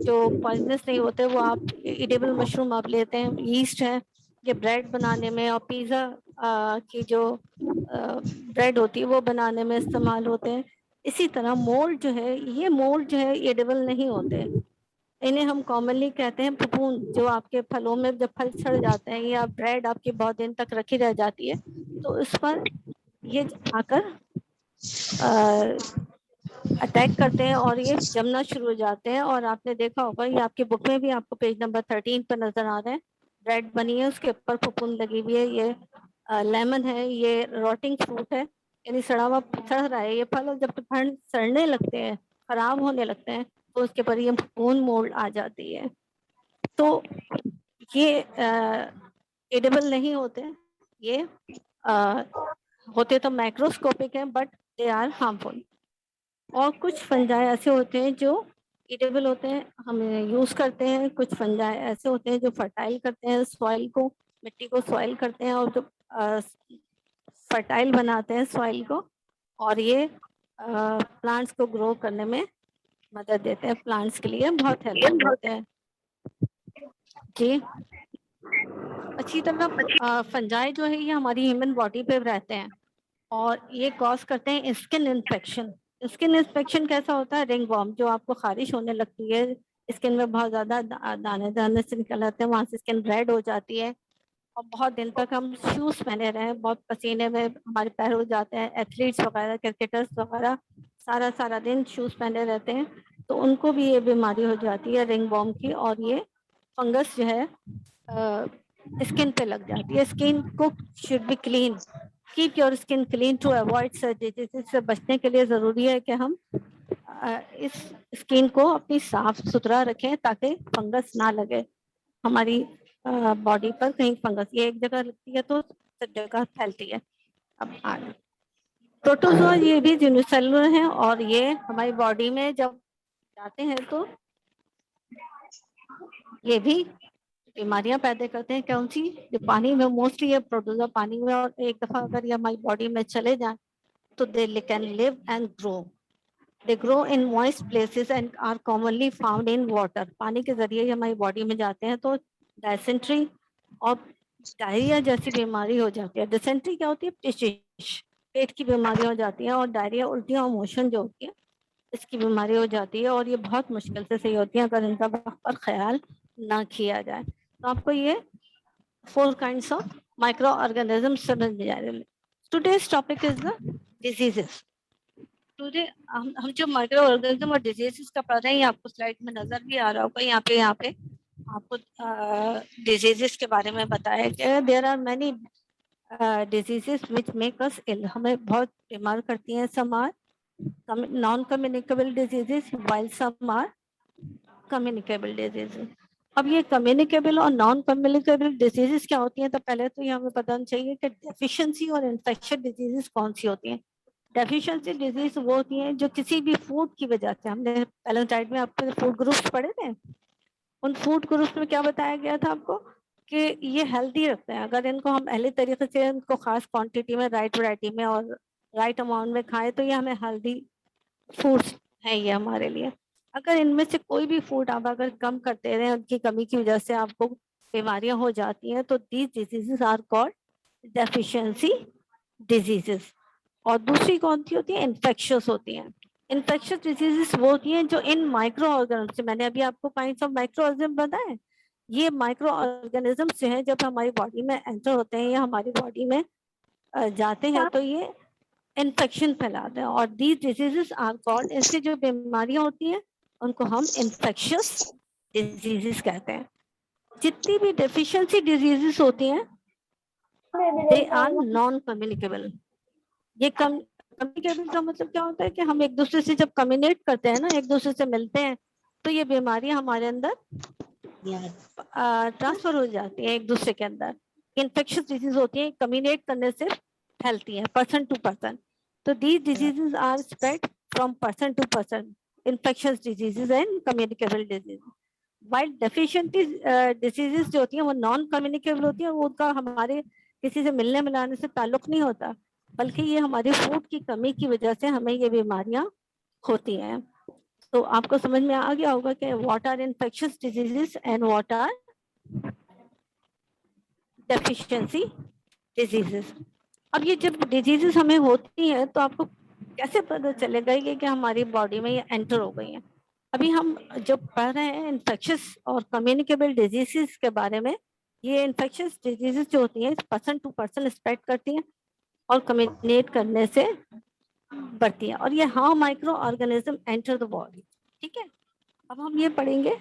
جو پوائزنس نہیں ہوتے وہ آپ ایڈیبل مشروم آپ لیتے ہیں. ایسٹ ہے یہ بریڈ بنانے میں اور پیزا کی جو بریڈ ہوتی ہے وہ بنانے میں استعمال ہوتے ہیں. اسی طرح مولڈ جو ہے, یہ مولڈ جو ہے ایڈیبل نہیں ہوتے. انہیں ہم کامنلی کہتے ہیں پھپھون. جو آپ کے پھلوں میں جب پھل سڑ جاتے ہیں یا بریڈ آپ کی بہت دن تک رکھی رہ جاتی ہے تو اس پر یہ آ کر اٹیک کرتے ہیں اور یہ جمنا شروع ہو جاتے ہیں. اور آپ نے دیکھا ہوگا یہ آپ کی بک میں بھی آپ کو پیج نمبر 13 پر نظر آ رہے ہیں. بریڈ بنی ہے اس کے اوپر پھپھون لگی ہوئی ہے. یہ لیمن ہے, یہ روٹنگ فروٹ ہے, یعنی سڑا ہوا سڑ رہا ہے یہ پھل. اور جب پھل سڑنے لگتے ہیں, خراب ہونے لگتے ہیں تو اس کے پر یہ پھپھون مولڈ آ جاتی ہے. تو یہ ایڈیبل نہیں ہوتے, یہ ہوتے تو مائکروسکوپک ہیں بٹ دے آر ہارمفل. اور کچھ فنجائے ایسے ہوتے ہیں جو ایڈیبل ہوتے ہیں, ہم یوز کرتے ہیں. کچھ فنجائے ایسے ہوتے ہیں جو فرٹائل کرتے ہیں سوائل کو, مٹی کو سوائل کرتے ہیں اور جو فرٹائل بناتے ہیں سوائل کو, اور یہ پلانٹس کو گرو کرنے میں مدد دیتے ہیں. پلانٹس کے لیے بہت ہیلپ فل ہوتے ہیں. جی اچھی طرح فنجائے جو ہے یہ ہماری ہیومن باڈی پہ رہتے ہیں اور یہ کاز کرتے ہیں اسکن انفیکشن. اسکن انفیکشن کیسا ہوتا ہے؟ رنگ وارم, جو آپ کو خارش ہونے لگتی ہے, اسکن میں بہت زیادہ دانے دانے سے نکل آتے ہیں, وہاں سے اسکن ریڈ ہو جاتی ہے اور بہت دن تک ہم شوز پہنے رہے, بہت پسینے میں ہمارے پیر ہو جاتے ہیں. ایتھلیٹس وغیرہ, کرکٹرس وغیرہ سارا دن شوز پہنے رہتے ہیں تو ان کو بھی یہ بیماری ہو جاتی ہے رنگ وارم کی. اور یہ فنگس جو ہے اسکن پہ لگ جاتی ہے. اسکن کو should be clean. Keep your skin clean to avoid such disease. سے بچنے کے لیے ضروری ہے کہ ہم اس اسکن کو اپنی صاف ستھرا رکھیں تاکہ فنگس نہ لگے ہماری باڈی پر. کہیں فنگس یہ ایک جگہ لگتی ہے تو سب جگہ پھیلتی ہے. اب آگے پروٹوزوا یہ بھی یونیسیلولر ہیں اور یہ ہماری باڈی میں جب جاتے ہیں تو یہ بھی بیماریاں پیدا کرتے ہیں. کون سی؟ جو پانی میں موسٹلی یہ پروٹوزوا پانی میں, اور ایک دفعہ اگر یہ ہماری باڈی میں چلے جائیں تو they can live and grow. They grow in moist places and are commonly found in water. پانی کے ذریعے یہ ہماری باڈی میں جاتے ہیں تو ڈائسنٹری اور ڈائریا جیسی بیماری ہو جاتی ہے. ڈائسنٹری کیا ہوتی ہے؟ ٹشش, پیٹ کی بیماری ہو جاتی ہے. اور ڈائریا الٹیاں اور موشن جو ہوتی ہے اس کی بیماری ہو جاتی ہے, اور یہ بہت مشکل سے صحیح ہوتی ہیں اگر ان کا وقت پر خیال نہ کیا جائے. تو آپ کو یہ 4 kinds of micro organisms سمجھ میں آ رہے ہیں. Today's topic is the diseases. Today ہم جو مائکرو آرگنزم اور ڈیزیز کا پڑھ رہے ہیں, یہ آپ کو سلائڈ میں نظر بھی آ رہا ہوگا. یہاں پہ آپ کو ڈیزیز کے بارے میں بتایا کہ there are many disease which make us ill. ہمیں بہت بیمار کرتی ہیں. Some are non communicable disease while some are communicable disease. اب یہ کمیونیکیبل اور نان کمیونیکیبل ڈیزیز کیا ہوتی ہیں؟ تو پہلے تو یہ ہمیں پتہ چاہیے کہ ڈیفیشنسی اور انفیکشن ڈیزیز کون سی ہوتی ہیں. ڈیفیشنسی ڈیزیز وہ ہوتی ہیں جو کسی بھی فوڈ کی وجہ سے, ہم نے پہلے سلائڈ میں آپ کو فوڈ گروپس پڑھے تھے, ان فوڈ گروپس میں کیا بتایا گیا تھا آپ کو کہ یہ ہیلدی رکھتے ہیں. اگر ان کو ہم اہلی طریقے سے ان کو خاص کوانٹٹی میں, رائٹ ورائٹی میں اور رائٹ اماؤنٹ میں کھائیں تو یہ ہمیں ہیلدی فوڈس ہیں یہ ہمارے لیے. اگر ان میں سے کوئی بھی فوڈ آپ اگر کم کرتے رہیں, ان کی کمی کی وجہ سے آپ کو بیماریاں ہو جاتی ہیں, تو these diseases are called deficiency diseases. اور دوسری کون سی ہوتی ہیں؟ انفیکشس ہوتی ہیں. انفیکشس ڈیزیزز وہ ہوتی ہیں جو ان مائکرو آرگنزم سے, میں نے ابھی آپ کو کائنڈس آف مائکرو آرگنزم بتائے, یہ مائکرو آرگنزم جو ہیں جب ہماری باڈی میں انٹر ہوتے ہیں یا ہماری باڈی میں جاتے ہیں تو یہ انفیکشن پھیلاتے ہیں. اور دیز ڈیزیزز آر کالڈ, اس سے جو بیماریاں ہوتی ہیں ان کو ہم انفیکشس ڈیزیزز کہتے ہیں. جتنی بھی ڈیفیشنسی ڈیزیزز ہوتی ہیں دے آر نان کمیونیکیبل. یہ کمیونیکیبل کا مطلب کیا ہوتا ہے کہ ہم ایک دوسرے سے جب کمیونیٹ کرتے ہیں نا, ایک دوسرے سے ملتے ہیں, تو یہ بیماریاں ہمارے اندر ٹرانسفر ہو جاتی ہیں ایک دوسرے کے اندر. انفیکشس ڈیزیز ہوتی ہیں کمیونیٹ کرنے سے پھیلتی ہیں پرسن ٹو پرسن. تو these diseases are spread from person to person, infectious diseases and communicable disease. While deficiency diseases جو ہوتی ہیں وہ نان کمیونیکیبل ہوتی ہیں, وہ ان کا ہمارے کسی سے ملنے ملانے سے تعلق نہیں ہوتا, بلکہ یہ ہماری فوڈ کی کمی کی وجہ سے ہمیں یہ بیماریاں ہوتی ہیں. تو آپ کو سمجھ میں آ گیا ہوگا کہ what are infectious diseases and what are deficiency diseases. اب یہ جب ڈیزیزز ہمیں ہوتی ہیں تو آپ کو کیسے پتہ چلے گا یہ کہ ہماری باڈی میں یہ انٹر ہو گئی ہیں؟ ابھی ہم جو پڑھ رہے ہیں انفیکشس اور کمیونیکیبل ڈیزیزز کے بارے میں, یہ انفیکشس ڈیزیزز جو ہوتی ہیں پرسن ٹو پرسن اسپریڈ کرتی ہیں اور کمیونیٹ کرنے سے بڑھتی ہیں. اور یہ how micro organism enter the body. ٹھیک ہے, اب ہم یہ پڑھیں گے.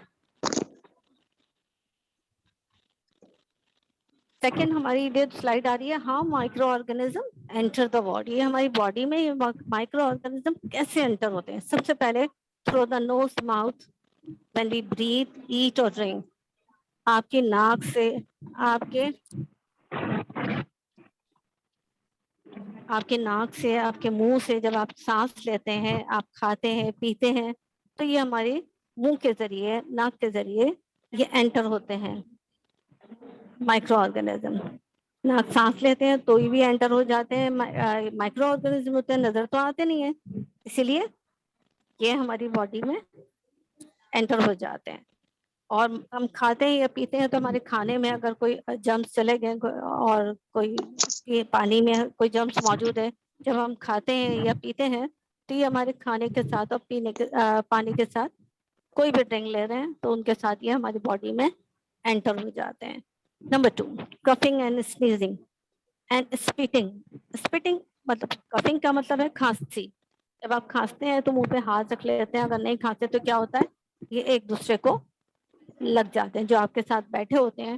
سیکنڈ ہماری سلائڈ آ رہی ہے how micro organism enter the body. یہ ہماری باڈی میں یہ مائکرو آرگنزم کیسے انٹر ہوتے ہیں؟ سب سے پہلے through the nose mouth when we breathe, eat or drink. آپ کی ناک سے, آپ کے ناک سے, آپ کے منہ سے جب آپ سانس لیتے ہیں, آپ کھاتے ہیں, پیتے ہیں, تو یہ ہمارے منہ کے ذریعے, ناک کے ذریعے یہ انٹر ہوتے ہیں مائکرو آرگنزم. ناک سانس لیتے ہیں تو یہ بھی انٹر ہو جاتے ہیں. مائکرو آرگنزم ہوتے ہیں, نظر تو آتے نہیں ہیں, اسی لیے یہ ہماری باڈی میں انٹر ہو جاتے ہیں. اور ہم کھاتے ہیں یا پیتے ہیں تو ہمارے کھانے میں اگر کوئی جرمس چلے گئے اور کوئی پانی میں کوئی جرمس موجود ہے, جب ہم کھاتے ہیں یا پیتے ہیں تو یہ ہمارے کھانے کے ساتھ اور پینے کے پانی کے ساتھ کوئی بھی ڈرنک لے رہے ہیں تو ان کے ساتھ یہ ہماری باڈی میں انٹر ہو جاتے ہیں. Number 2, coughing and sneezing and spitting. Spitting مطلب, کفنگ کا مطلب ہے کھانسی. جب آپ کھانستے ہیں تو منہ پہ ہاتھ رکھ لیتے ہیں, اگر نہیں کھانستے تو کیا ہوتا ہے یہ ایک دوسرے کو لگ جاتے ہیں. جو آپ کے ساتھ بیٹھے ہوتے ہیں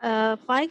5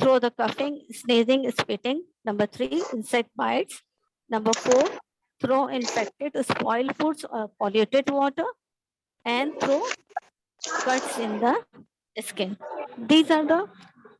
through the coughing, sneezing, spitting. Number 3, insect bites. Number 4, through infected, spoiled foods or polluted water, and through cuts in the skin. These are the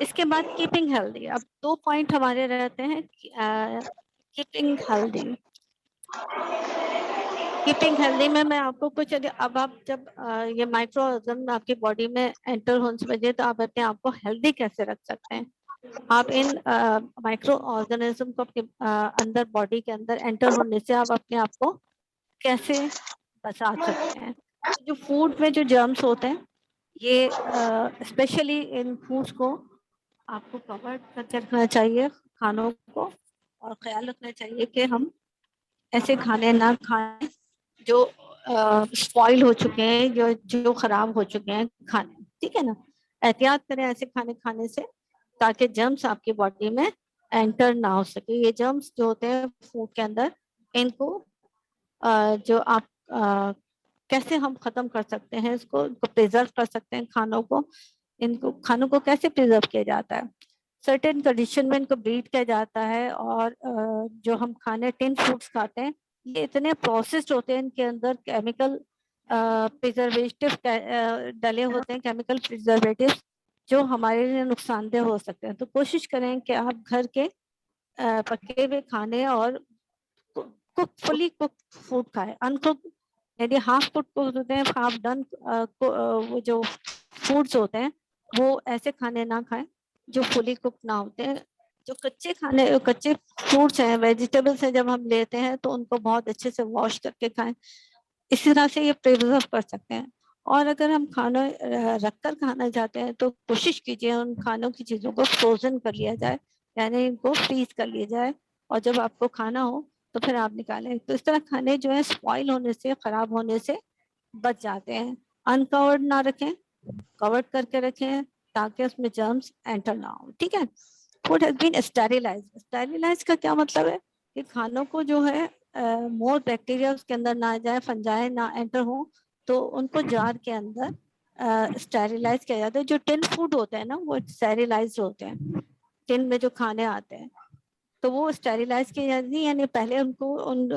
اس کے بعد کیپنگ ہیلدی. اب 2 پوائنٹ ہمارے رہتے ہیں. Keeping healthy. کیپنگ ہیلدی میں آپ کو کچھ, اب آپ جب یہ مائکرو آرگن آپ کی باڈی میں انٹر ہونے سے بجے تو آپ اپنے آپ کو ہیلدی کیسے رکھ سکتے ہیں؟ آپ ان مائکرو آرگنزم کو اپنے اندر باڈی کے اندر انٹر ہونے سے آپ اپنے آپ کو کیسے بچا سکتے ہیں؟ جو فوڈ میں جو جرمس ہوتے ہیں یہ اسپیشلی ان فوڈس کو آپ کو کور کر کے رکھنا چاہیے کھانوں کو, اور خیال رکھنا چاہیے کہ ہم ایسے کھانے نہ کھائیں جو اسپوائل ہو چکے ہیں, جو خراب ہو چکے ہیں کھانے. ٹھیک ہے نا؟ احتیاط کریں ایسے کھانے کھانے سے تاکہ جرمس آپ کی باڈی میں انٹر نہ ہو سکے. یہ جرمس جو ہوتے ہیں فوڈ کے اندر, ان کو جو آپ کیسے ہم ختم کر سکتے ہیں, اس کو پریزرو کر سکتے ہیں کھانوں کو. ان کو کھانوں کو کیسے پریزرو کیا جاتا ہے؟ سرٹن کنڈیشن میں ان کو بیٹ کیا جاتا ہے. اور جو ہم کھانے ٹن فوڈس کھاتے ہیں یہ اتنے پروسیسڈ ہوتے ہیں, ان کے اندر کیمیکل پریزرویٹو ڈلے ہوتے ہیں, کیمیکل پریزرویٹو جو ہمارے لیے نقصان دہ ہو سکتے ہیں. تو کوشش کریں کہ آپ گھر کے پکے ہوئے کھانے اور فلی کوک فوڈ کھائیں. انکوک یعنی ہاف کوک ہوتے ہیں, ہاف ڈن وہ جو فوڈس ہوتے ہیں وہ ایسے کھانے نہ کھائیں جو فلی کوک نہ ہوتے ہیں. جو کچے کھانے, کچے فروٹس ہیں, ویجیٹیبلس ہیں, جب ہم لیتے ہیں تو ان کو بہت اچھے سے واش کر کے کھائیں. اس طرح سے یہ پریزرو کر سکتے ہیں. اور اگر ہم کھانا رکھ کر کھانا چاہتے ہیں تو کوشش کیجیے ان کھانوں کی چیزوں کو فروزن کر لیا جائے, یعنی ان کو فریز کر لیا جائے, اور جب آپ کو کھانا ہو تو پھر آپ نکالیں. تو اس طرح کھانے جو ہے اسپوائل ہونے سے, خراب ہونے سے بچ جاتے ہیں. انکورڈ نہ رکھیں, کورڈ کر کے رکھیں تاکہ اس میں جرمس انٹر نہ ہو. ٹھیک ہے؟ Food has been اسٹیریلائز. اسٹیریلائز کا کیا مطلب ہے کہ کھانوں کو جو ہے مور بیکٹیریا اس کے اندر نہ جائے, فنجائے نہ انٹر ہوں, تو ان کو جار کے اندر اسٹیریلائز کیا جاتا ہے. جو ٹن فوڈ ہوتے ہیں نا وہ اسٹیریلائز ہوتے ہیں, ٹن میں جو کھانے آتے ہیں تو وہ اسٹیریلائز کیے جاتے ہیں. یعنی پہلے ان کو ان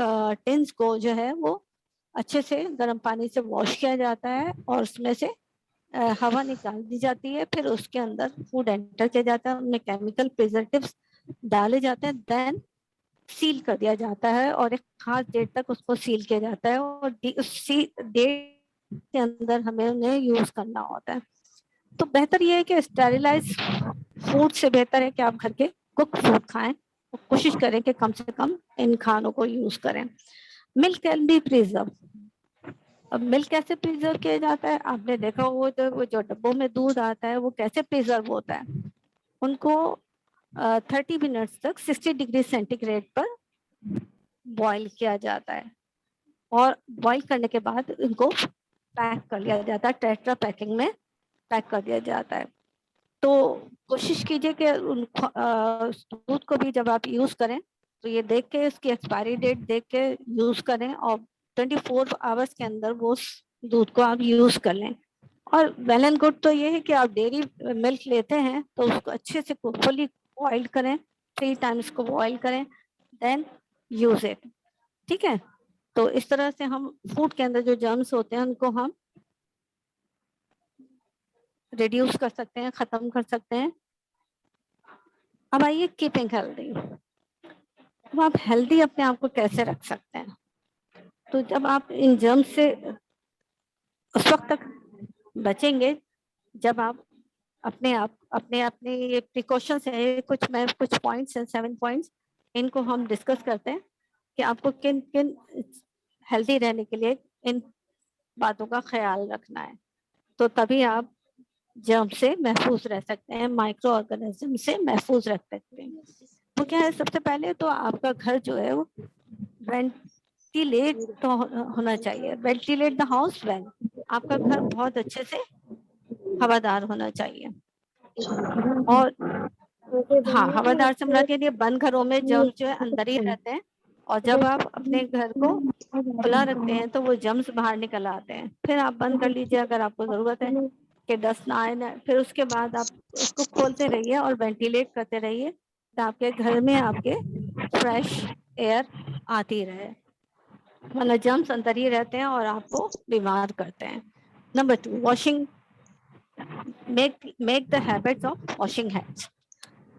ٹنس کو جو ہے وہ اچھے سے گرم پانی سے واش کیا جاتا ہے اور اس میں سے ہوا نکال دی جاتی ہے, پھر اس کے اندر فوڈ انٹر کیا جاتا ہے, ان میں کیمیکل پریزرویٹوز ڈالے جاتے ہیں, دین سیل کر دیا جاتا ہے اور ایک خاص ڈیٹ تک اس کو سیل کیا جاتا ہے, اور اس ڈیٹ کے اندر ہمیں انہیں یوز کرنا ہوتا ہے. تو بہتر یہ ہے کہ اسٹیریلائز فوڈ سے بہتر ہے کہ آپ گھر کے کوک فوڈ کھائیں. کوشش کریں کہ کم سے کم ان کھانوں کو یوز کریں. ملک کین بی پریزرو. اب ملک کیسے پریزرو کیا جاتا ہے؟ آپ نے دیکھا وہ جو ڈبوں میں دودھ آتا ہے وہ کیسے پریزرو ہوتا ہے. ان کو 30 منٹس تک 60 ڈگری سینٹی گریڈ پر بوائل کیا جاتا ہے, اور بوائل کرنے کے بعد ان کو پیک کر لیا جاتا ہے, ٹیٹرا پیکنگ میں پیک کر دیا جاتا ہے. تو کوشش کیجیے کہ دودھ کو بھی جب آپ یوز کریں تو یہ دیکھ کے اس کی ایکسپائری ڈیٹ دیکھ کے یوز کریں, اور 24 آورس کے اندر وہ دودھ کو آپ یوز کر لیں. اور ویل اینڈ گڈ تو یہ ہے کہ آپ ڈیری ملک لیتے ہیں تو اس کو اچھے سے فلی بوائل کریں, 3 ٹائمس کو بوائل کریں, دین یوز اٹ. ٹھیک ہے؟ تو اس طرح سے ہم فوڈ کے اندر جو جرمس ہوتے ہیں ان کو ہم ریڈیوس کر سکتے ہیں, ختم کر سکتے ہیں. اب آئیے کیپنگ ہیلدی. اب آپ ہیلدی اپنے آپ کو کیسے رکھ سکتے ہیں؟ تو جب آپ ان جرمس سے اس وقت تک بچیں گے جب آپ اپنے یہ پریکاشنس ہیں, کچھ پوائنٹس ہیں, 7 پوائنٹس, ان کو ہم ڈسکس کرتے ہیں کہ آپ کو کن ہیلدی رہنے کے لیے ان باتوں کا خیال رکھنا ہے. تو تبھی آپ جرم سے محفوظ رہ سکتے ہیں, مائکرو آرگنزم سے محفوظ رکھ سکتے ہیں. تو کیا ہے, سب سے پہلے تو آپ کا گھر جو ہے وہ وینٹیلیٹ تو ہونا چاہیے. وینٹیلیٹ دا ہاؤس ویل. آپ کا گھر بہت اچھے سے ہوادار ہونا چاہیے. اور ہاں, ہوادار سے مراد یہ بند گھروں میں جرمز جو ہے اندر ہی رہتے ہیں, اور جب آپ اپنے گھر کو کھلا رکھتے ہیں تو وہ جرمز باہر نکل آتے ہیں. پھر آپ بند کر لیجیے اگر آپ کو ضرورت ہے کہ ڈسٹ نہ آئے. پھر اس کے بعد آپ اس کو کھولتے رہیے اور وینٹیلیٹ کرتے رہیے تو آپ کے گھر میں آپ کے فریش ایئر آتی رہے, ورنہ جرمز اندر ہی رہتے ہیں اور آپ کو بیمار کرتے ہیں. Number 2, make the habits of washing hands,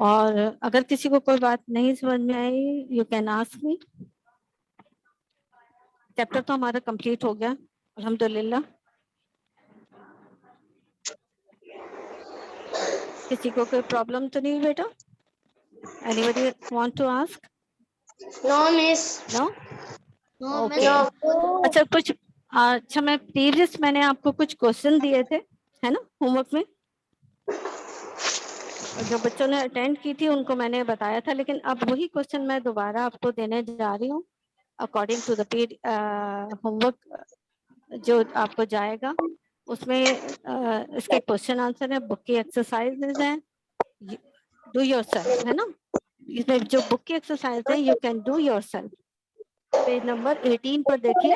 اور اگر کسی کو کوئی بات نہیں سمجھ میں آئی you can ask me. Chapter تو ہمارا کمپلیٹ ہو گیا الحمدللہ. کسی کو کوئی پرابلم تو نہیں بیٹا؟ Anybody want to ask? No, miss. No? No, Okay. اچھا کچھ اچھا میں نے آپ کو کچھ کوشچن دیے تھے ہے نا ہوم ورک میں. جو بچوں نے اٹینڈ کی تھی ان کو میں نے بتایا تھا, لیکن اب وہی کوشچن میں دوبارہ آپ کو دینے جا رہی ہوں according to the homework جو آپ کو جائے گا. اس میں اس کے کوشچن آنسر ہے, بک کی ایکسرسائز ہیں, ڈو یور سیلف ہے نا. اس میں جو بک کی ایکسرسائز ہے you can do your self. Page number 18 پر دیکھیے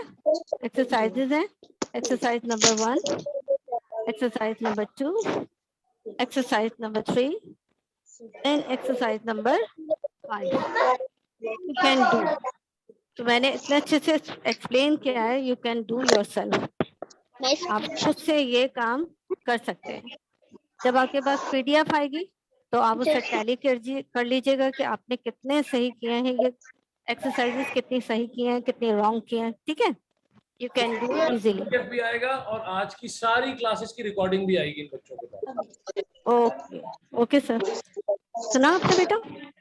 ایکسرسائزز ہیں. Exercise number 1, exercise number 2, exercise number 3 and exercise number 5. You can do. تو میں نے اتنے اچھے سے ایکسپلین کیا ہے, you can do your self. آپ خود سے یہ کام کر سکتے ہیں. جب آپ کے پاس پی ڈی ایف آئے گی تو آپ اسے ٹیلی کر لیجیے گا کہ آپ نے کتنے صحیح کیے ہیں, یہ ایکسرسائزز کتنی صحیح کیے ہیں, کتنی رانگ کیے ہیں. ٹھیک ہے, you can do easily. PDF بھی آئے گا اور آج کی ساری کلاسز کی ریکارڈنگ بھی آئے گی ان بچوں کے پاس. Okay okay sir. سنا آپ نے بیٹا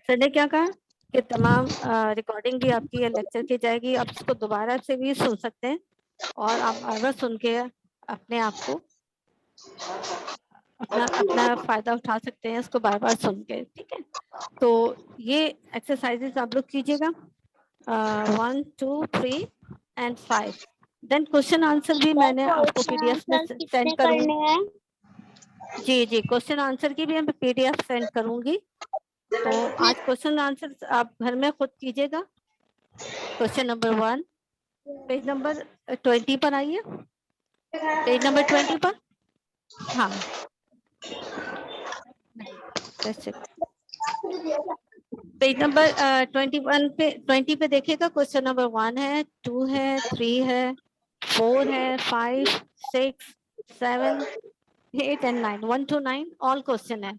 سر نے کیا کہا کہ تمام ریکارڈنگ بھی آپ کی لیکچر کی جائے گی. آپ اس کو دوبارہ سے بھی سن سکتے ہیں اور آپ بار بار سن کے اپنے آپ کو اپنا فائدہ اٹھا سکتے ہیں اس کو بار بار سن کے. ٹھیک ہے, تو یہ ایکسرسائزز آپ لوگ کیجیے گا 1, 2, 3 and 5. دین کوشچن آنسر بھی میں نے آپ کو پی ڈی ایف میں سینڈ کروں گی. جی کوشچن آنسر کی بھی میں پی ڈی ایف سینڈ کروں گی. تو آج کوشچن آنسر آپ گھر میں خود کیجیے گا. کوشچن نمبر 1 پیج نمبر 20 پر آئیے. پیج نمبر 20 پر. ہاں پیج نمبر 21 پہ 20 پہ دیکھیے گا. کوشچن نمبر 1 ہے, 2 ہے, 3 ہے, 4 ہے, 5, 6, 7, 8 and 9. 1 to 9 all کوشچن ہے.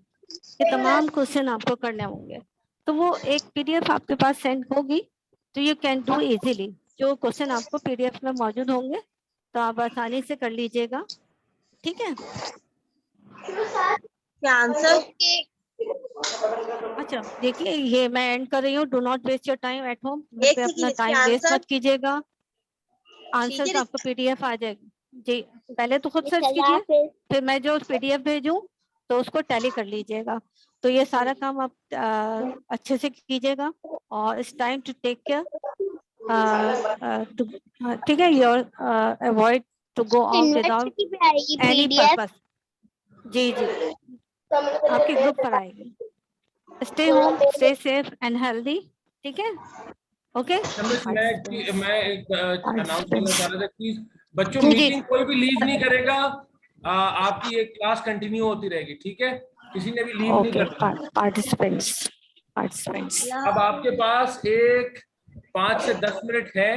یہ تمام کوشچن آپ کو کرنے ہوں گے. تو وہ ایک پی ڈی ایف آپ کے پاس سینڈ ہوگی تو یو کین ڈو ایزیلی. جو کوشچن آپ کو پی ڈی ایف میں موجود ہوں گے تو آپ آسانی سے کر لیجیے گا. ٹھیک ہے. اچھا دیکھیے یہ میں اینڈ کر رہی ہوں. Do not waste your time at home. گھر پہ اپنا ٹائم ویسٹ مت کیجیے گا. آنسر آپ کو پی ڈی ایف آ جائے گی. جی پہلے تو خود سرچ کیجیے, پھر میں جو پی ڈی ایف بھیجوں تو اس کو ٹیلی کر لیجیے گا. تو یہ سارا کام آپ اچھے سے کیجیے گا. اور اس ٹائم ٹو ٹیک کیئر. ٹھیک ہے, your avoid to go out without any purpose. جی آپ کے گروپ پر آئے گی. Stay home, stay safe and healthy. ٹھیک ہے, اوکے. میں ایک اناؤنس کرنا چاہ رہا تھا پلیز بچوں, جی میٹنگ کوئی بھی لیو نہیں کرے گا. آپ کی ایک کلاس کنٹینیو ہوتی رہے گی. ٹھیک ہے, کسی نے بھی لیو نہیں کرنا. پارٹیسپینٹس اب آپ کے پاس 5 سے 10 منٹ ہے.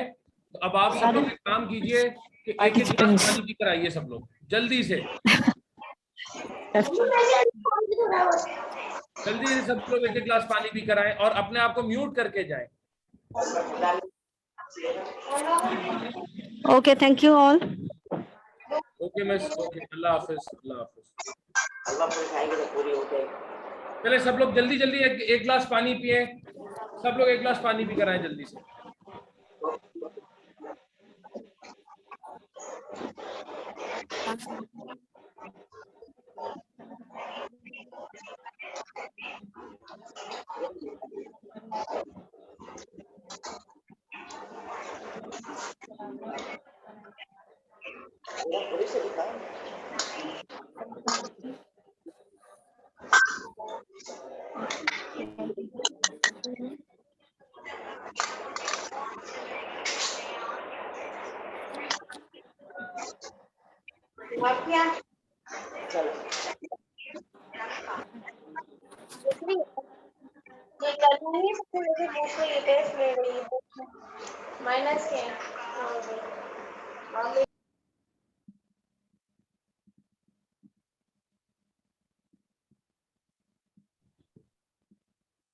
تو اب آپ سب لوگ ایک کام کیجئے کہ ایک ایک گلاس پانی پی کر آئیے سب لوگ جلدی سے. جلدی سے سب لوگ ایک ایک گلاس پانی پی کر آئیں اور اپنے آپ کو میوٹ کر کے جائیں. Okay, thank you all. Okay miss, okay, اللہ حافظ. اللہ حافظ. چلے سب لوگ جلدی جلدی ایک گلاس پانی پیئیں. سب لوگ ایک گلاس پانی پی کر آئیں جلدی سے.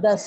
10।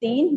3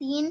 3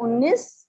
19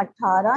18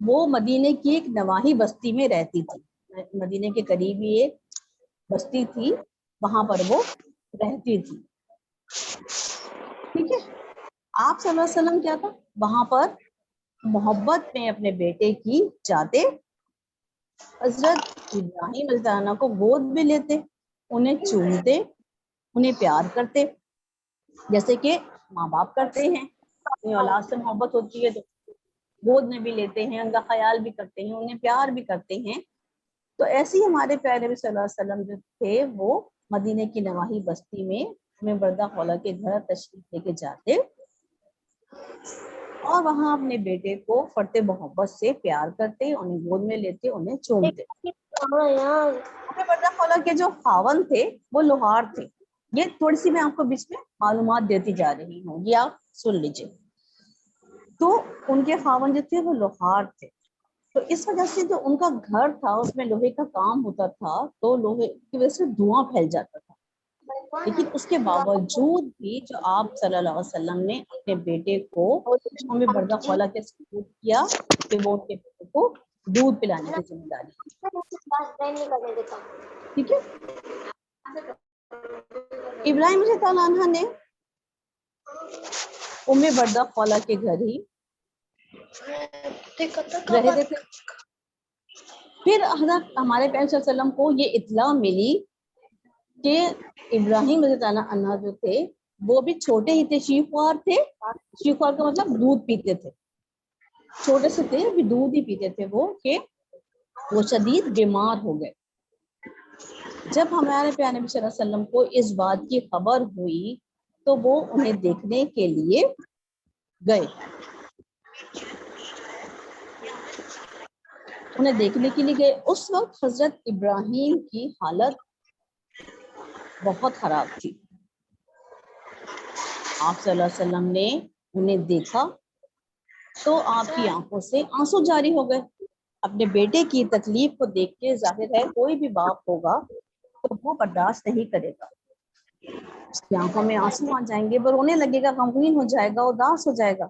وہ مدینے کی ایک نواحی بستی میں رہتی تھی. مدینے کے قریب ہی ایک بستی تھی, وہاں پر وہ رہتی تھی. ٹھیک ہے. آپ صلی اللہ علیہ وسلم کیا تھا, وہاں پر محبت میں اپنے بیٹے کی جاتے, حضرت ابراہیم علیہ السلام کو گود میں لیتے, انہیں چومتے, انہیں پیار کرتے, جیسے کہ ماں باپ کرتے ہیں. اپنی اولاد سے محبت ہوتی ہے تو گود میں بھی لیتے ہیں, ان کا خیال بھی کرتے ہیں, انہیں پیار بھی کرتے ہیں. تو ایسے ہی ہمارے پیارے نبی صلی اللہ علیہ وسلم جو تھے وہ مدینے کی نواحی بستی میں ہمیں بردہ خولہ کے گھر تشریف لے کے جاتے اور وہاں اپنے بیٹے کو فرط محبت سے پیار کرتے, انہیں گود میں لیتے, انہیں چومتے. بردہ خولہ کے جو خاوند تھے وہ لوہار تھے. یہ تھوڑی سی میں آپ کو بیچ میں معلومات دیتی جا رہی ہوں, یہ آپ سن لیجیے. تو ان کے خاوند جو تھے وہ لوہار تھے, تو اس وجہ سے جو ان کا گھر تھا اس میں لوہے کا کام ہوتا تھا, تو لوہے کی وجہ سے دھواں پھیل جاتا تھا. لیکن اس کے باوجود بھی جو آپ صلی اللہ علیہ وسلم نے اپنے بیٹے کو ہمیں بردہ خولہ کے سپورٹ کیا کہ وہ ان کے بیٹے کو دودھ پلانے کی ذمہ داری. ٹھیک ہے. ابراہیم رضی اللہ عنہ نے بردہ خولہ کے گھر ہی رہتے تھے. پھر حضرت ہمارے پیغمبر صلی اللہ علیہ وسلم کو یہ اطلاع ملی کہ ابراہیم رضی اللہ عنہ جو تھے وہ بھی چھوٹے ہی تھے, شیخوار تھے. شیخوار کا مطلب دودھ پیتے تھے, چھوٹے سے تھے, ابھی دودھ ہی پیتے تھے وہ, کہ وہ شدید بیمار ہو گئے. جب ہمارے پیارے نبی صلی اللہ علیہ وسلم کو اس بات کی خبر ہوئی تو وہ انہیں دیکھنے کے لیے گئے. انہیں دیکھنے کے لیے گئے. اس وقت حضرت ابراہیم کی حالت بہت خراب تھی. آپ صلی اللہ علیہ وسلم نے انہیں دیکھا تو آپ کی آنکھوں سے آنسو جاری ہو گئے. اپنے بیٹے کی تکلیف کو دیکھ کے ظاہر ہے کوئی بھی باپ ہوگا تو وہ برداشت نہیں کرے گا, اس کی آنکھوں میں آنسو آ جائیں گے, وہ رونے لگے گا, غمگین ہو جائے گا, اداس ہو جائے گا.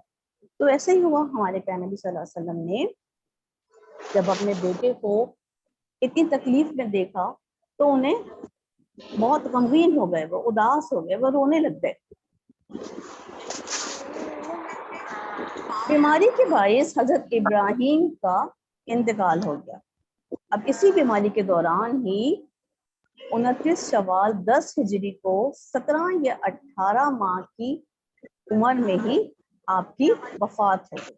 تو ایسے ہی ہوا. ہمارے پیارے نبی صلی اللہ علیہ وسلم نے جب اپنے بیٹے کو اتنی تکلیف میں دیکھا تو انہیں بہت غمگین ہو گئے, وہ اداس ہو گئے, وہ رونے لگ گئے. بیماری کے باعث حضرت ابراہیم کا انتقال ہو گیا. اب اسی بیماری کے دوران ہی 29 شوال 10 ہجری کو 17 یا 18 ماہ کی عمر میں ہی آپ کی وفات ہو گئی.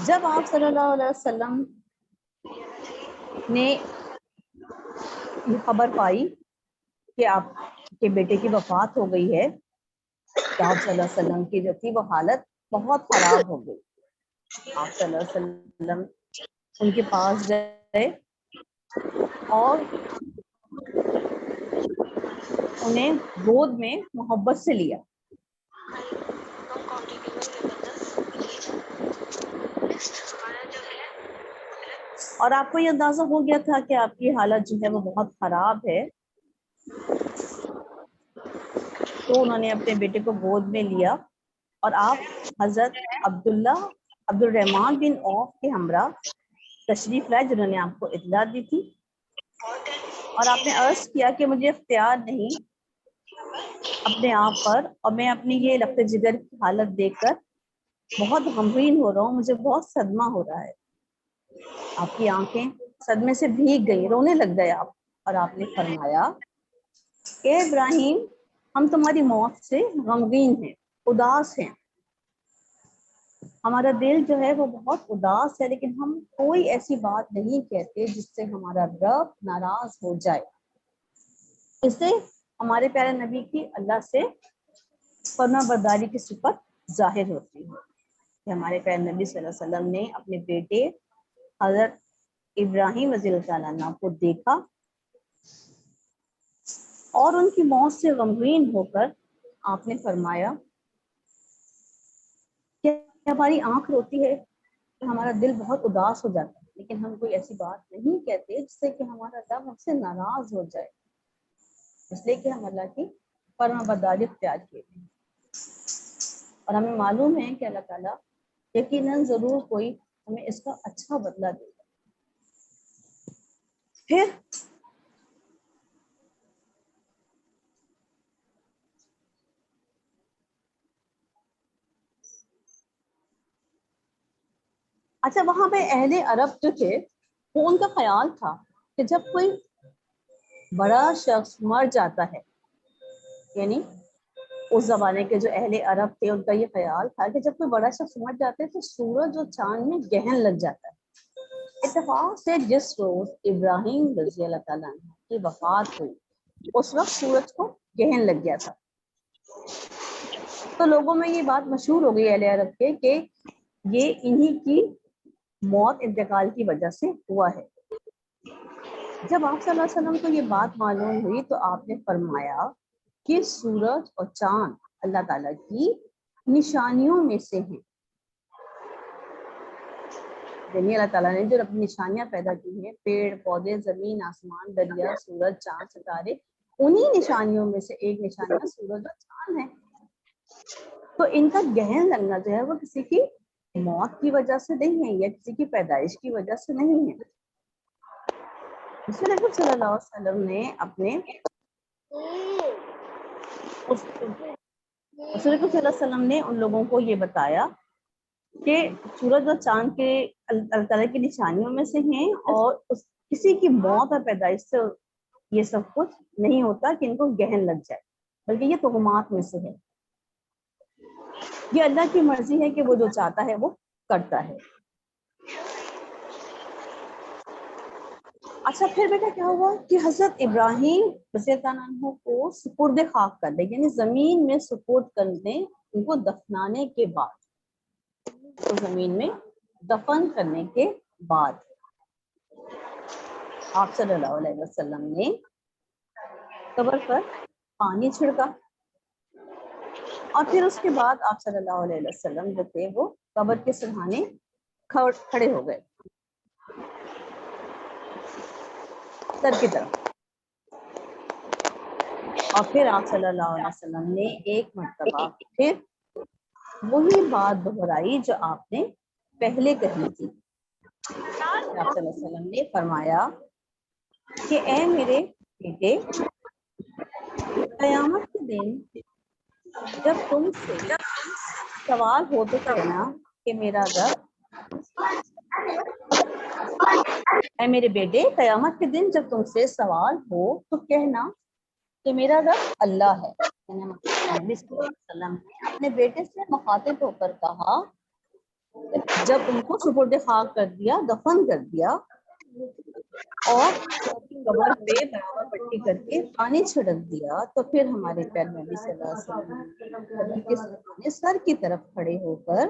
جب آپ صلی اللہ علیہ وسلم نے یہ خبر پائی کہ آپ کے بیٹے کی وفات ہو گئی ہے تو آپ صلی اللہ علیہ وسلم کی جو تھی وہ حالت بہت خراب ہو گئی. آپ صلی اللہ علیہ وسلم ان کے پاس گئے اور انہیں گود میں محبت سے لیا. اور آپ کو یہ اندازہ ہو گیا تھا کہ آپ کی حالت جو ہے وہ بہت خراب ہے, تو انہوں نے اپنے بیٹے کو گود میں لیا اور آپ حضرت عبد الرحمن بن عوف کے ہمراہ تشریف لائے, جنہوں نے آپ کو اطلاع دی تھی. اور آپ نے عرض کیا کہ مجھے اختیار نہیں اپنے آپ پر, اور میں اپنی یہ لخت جگر کی حالت دیکھ کر بہت غمگین ہو رہا ہوں, مجھے بہت صدمہ ہو رہا ہے. آپ کی آنکھیں صدمے سے بھیگ گئی, رونے لگ گئے آپ, اور آپ نے فرمایا اے ابراہیم, ہم تمہاری موت سے غمگین ہیں, اداس ہیں. ہمارا دل جو ہے وہ بہت اداس ہے, لیکن ہم کوئی ایسی بات نہیں کہتے جس سے ہمارا رب ناراض ہو جائے. اس سے ہمارے پیارے نبی کی اللہ سے فرما برداری کی صفت ظاہر ہوتی ہے کہ ہمارے پیارے نبی صلی اللہ علیہ وسلم نے اپنے بیٹے حضرت ابراہیم رضی اللہ تعالیٰ عنہ کو دیکھا اور ان کی موت سے غمگین ہو کر آپ نے فرمایا کہ ہماری آنکھ روتی ہے, ہمارا دل بہت اداس ہو جاتا ہے, لیکن ہم کوئی ایسی بات نہیں کہتے جس سے کہ ہمارا رب ہم سے ناراض ہو جائے, اس لیے کہ ہم اللہ کی فرما برداری اختیار کیے ہیں. اور ہمیں معلوم ہے کہ اللہ تعالیٰ یقیناً ضرور کوئی ہمیں اس کا اچھا بدلہ دے گا. پھر اچھا وہاں پہ اہل عرب جو تھے وہ ان کا خیال تھا کہ جب کوئی بڑا شخص مر جاتا ہے، یعنی اس زمانے کے جو اہل عرب تھے ان کا یہ خیال تھا کہ جب کوئی بڑا شخص مر جاتا ہے تو سورج اور چاند میں گہن لگ جاتا ہے. اتفاق سے جس روز ابراہیم رضی اللہ تعالیٰ عنہ کی وفات ہوئی اس وقت سورج کو گہن لگ گیا تھا. تو لوگوں میں یہ بات مشہور ہو گئی اہل عرب کے کہ یہ انہی کی موت انتقال کی وجہ سے ہوا ہے. جب آپ صلی اللہ علیہ وسلم کو یہ بات معلوم ہوئی تو آپ نے فرمایا کہ سورج اور چاند اللہ تعالیٰ کی نشانیوں میں سے ہیں. یعنی اللہ تعالیٰ نے جو اپنی نشانیاں پیدا کی ہیں، پیڑ پودے، زمین، آسمان، دریا، سورج، چاند، ستارے، انہی نشانیوں میں سے ایک نشانیاں سورج اور چاند ہیں. تو ان کا گہن لگنا جو ہے وہ کسی کی موت کی وجہ سے نہیں ہے یا کسی کی پیدائش کی وجہ سے نہیں ہے. رسول اکرم صلی اللہ علیہ وسلم نے اپنے رسول اکرم صلی اللہ علیہ وسلم نے ان لوگوں کو یہ بتایا کہ سورج اور چاند کے اللہ تعالیٰ کی نشانیوں میں سے ہیں اور کسی کی موت اور پیدائش سے یہ سب کچھ نہیں ہوتا کہ ان کو گہن لگ جائے، بلکہ یہ توہمات میں سے ہے. یہ اللہ کی مرضی ہے کہ وہ جو چاہتا ہے وہ کرتا ہے. اچھا پھر بیٹا کیا ہوا کہ حضرت ابراہیم رضی اللہ عنہ کو سپرد خاک کر دیں، یعنی زمین میں سپرد کر دیں. ان کو دفنانے کے بعد، تو زمین میں دفن کرنے کے بعد آپ صلی اللہ علیہ وسلم نے قبر پر پانی چھڑکا اور پھر اس کے بعد آپ صلی اللہ علیہ وسلم جو تھے وہ قبر کے سرہانے کھڑے ہو گئے سر کی طرف. اور پھر آپ صلی اللہ علیہ وسلم نے ایک مرتبہ پھر وہی بات دہرائی جو آپ نے پہلے کہی تھی. آپ صلی اللہ علیہ وسلم نے فرمایا کہ اے میرے بیٹے، قیامت کے دن جب تم سے سوال ہو تو کہنا کہ میرا رب، اے میرے بیٹے قیامت کے دن جب تم سے سوال ہو تو کہنا کہ میرا رب اللہ ہے. نبی صلی اللہ علیہ وسلم نے اپنے بیٹے سے مخاطب ہو کر کہا جب ان کو سپرد خاک کر دیا، دفن کر دیا اور قبر پہ برابر پٹی کر کے پانی چھڑک دیا، تو پھر ہمارے پیارے نبی صلی اللہ علیہ وسلم قبر کے سامنے سر کی طرف کھڑے ہو کر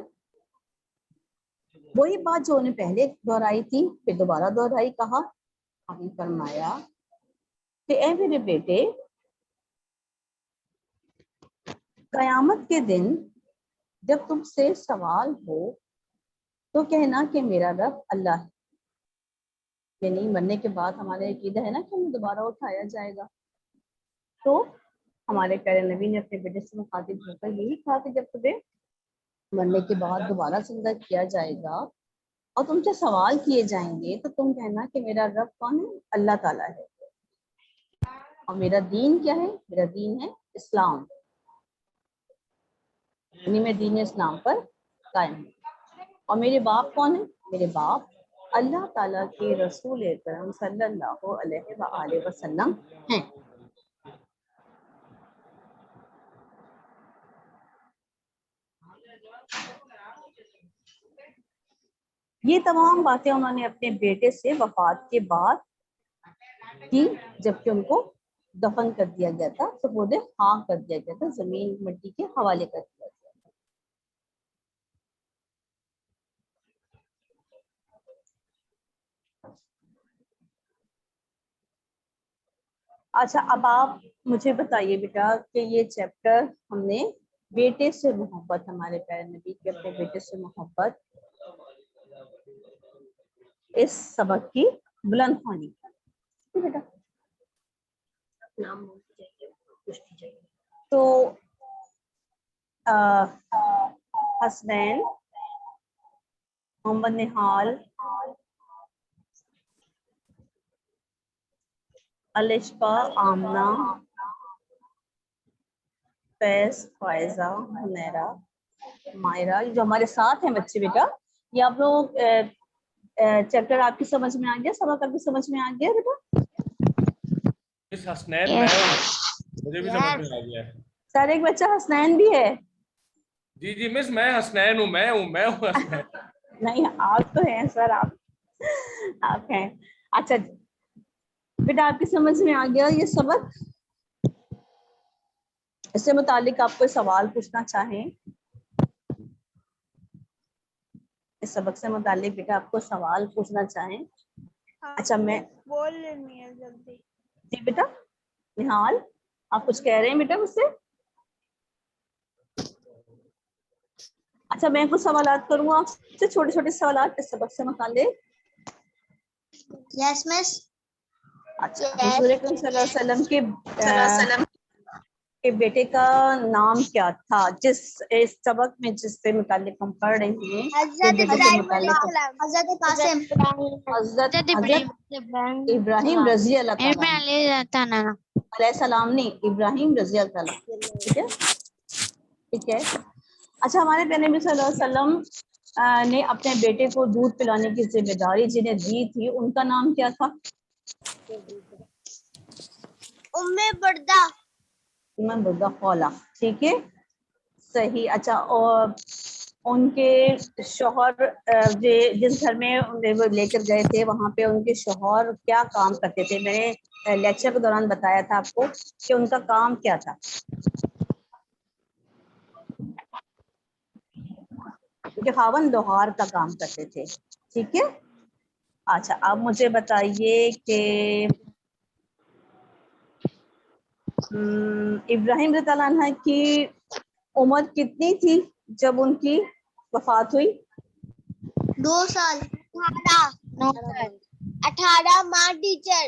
وہی بات جو انہیں پہلے دہرائی تھی پھر دوبارہ دہرائی. کہا آپ نے فرمایا کہ اے میرے بیٹے، قیامت کے دن جب تم سے سوال ہو تو کہنا کہ میرا رب اللہ ہے. یعنی مرنے کے بعد ہمارے عقیدہ ہے نا کہ ہمیں دوبارہ اٹھایا جائے گا. تو ہمارے پیارے نبی نے اپنے بیٹے سے مخاطب ہو کر یہی کہا کہ جب تمہیں مرنے کے بعد دوبارہ زندہ کیا جائے گا اور تم سے سوال کیے جائیں گے تو تم کہنا کہ میرا رب کون ہے؟ اللہ تعالیٰ ہے. اور میرا دین کیا ہے؟ میرا دین ہے اسلام، یعنی میں دین اسلام پر قائم ہوں. اور میرے باپ کون ہیں؟ میرے باپ اللہ تعالیٰ کے رسول اکرم صلی اللہ علیہ وآلہ وسلم ہیں. یہ تمام باتیں انہوں نے اپنے بیٹے سے وفات کے بعد کی، جبکہ ان کو دفن کر دیا گیا تھا، سپرد خاک کر دیا گیا تھا، زمین مٹی کے حوالے کر دیا گیا تھا. اچھا اب آپ مجھے بتائیے بیٹا کہ یہ چیپٹر ہم نے بیٹے سے محبت، ہمارے پیارے نبی کے اپنے بیٹے سے محبت، اس سبق کی بلند خوانی بیٹا. تو حسنین, محمد نہال, الشفا, آمنہ, فیض, فائزہ, حمیرہ, مائرہ. یہ جو ہمارے ساتھ ہیں بچے بیٹا, یہ آپ لوگ چیپٹر آپ کی سمجھ میں آ گیا, سبق آپ کی سمجھ میں آ گیا بیٹا؟ مس حسنین میں ہوں, مجھے بھی سمجھ میں آ گیا ہے. سر ایک بچہ حسنین بھی ہے. جی جی مس, میں حسنین ہوں, میں ہوں حسنین. نہیں آپ تو ہیں سر, آپ ہیں. اچھا بیٹا آپ کی سمجھ میں آ گیا یہ سبق؟ اس سے متعلق آپ کوئی سوال پوچھنا چاہیں؟ اس سبق سے متعلق بیٹا آپ کو سوال پوچھنا چاہیں؟ اچھا میں بول لینی ہے جلدی. جی بیٹا نہال, آپ کچھ کہہ رہے ہیں بیٹا مجھ سے؟ اچھا میں کچھ سوالات کروں آپ سے, چھوٹے چھوٹے سوالات اس سبق سے متعلق. یس مس. اچھا حضور اکرم صلی اللہ علیہ وسلم کے بیٹے کا نام کیا تھا, جس اس سبق میں جس سے متعلق ہم پڑھ رہے ہیں حضرت بیٹے سے متعلق حضرت قاسم. حضرت ابراہیم رضی اللہ تعالیٰ عنہ. لے جاتا نا. علیہ السلام نہیں, ابراہیم رضی اللہ تعالیٰ. ٹھیک ہے ٹھیک ہے. اچھا ہمارے پیارے نبی صلی اللہ علیہ وسلم نے اپنے بیٹے کو دودھ پلانے کی ذمہ داری جنہیں دی تھی, ان کا نام کیا تھا؟ ام بردہ. بردہ خولا. ٹھیک ہے صحیح. اچھا اور ان کے شوہر جس گھر میں وہ لے کر گئے تھے وہاں پہ ان کے شوہر کیا کام کرتے تھے؟ میں نے لیکچر کے دوران بتایا تھا آپ کو کہ ان کا کام کیا تھا. کہ خاوند لوہار کا کام کرتے تھے. ٹھیک ہے. اچھا اب مجھے بتائیے کہ ابراہیم رضی اللہ عنہ کی عمر کتنی تھی جب ان کی وفات ہوئی؟ 2 سال. 18 ماہ ٹیچر.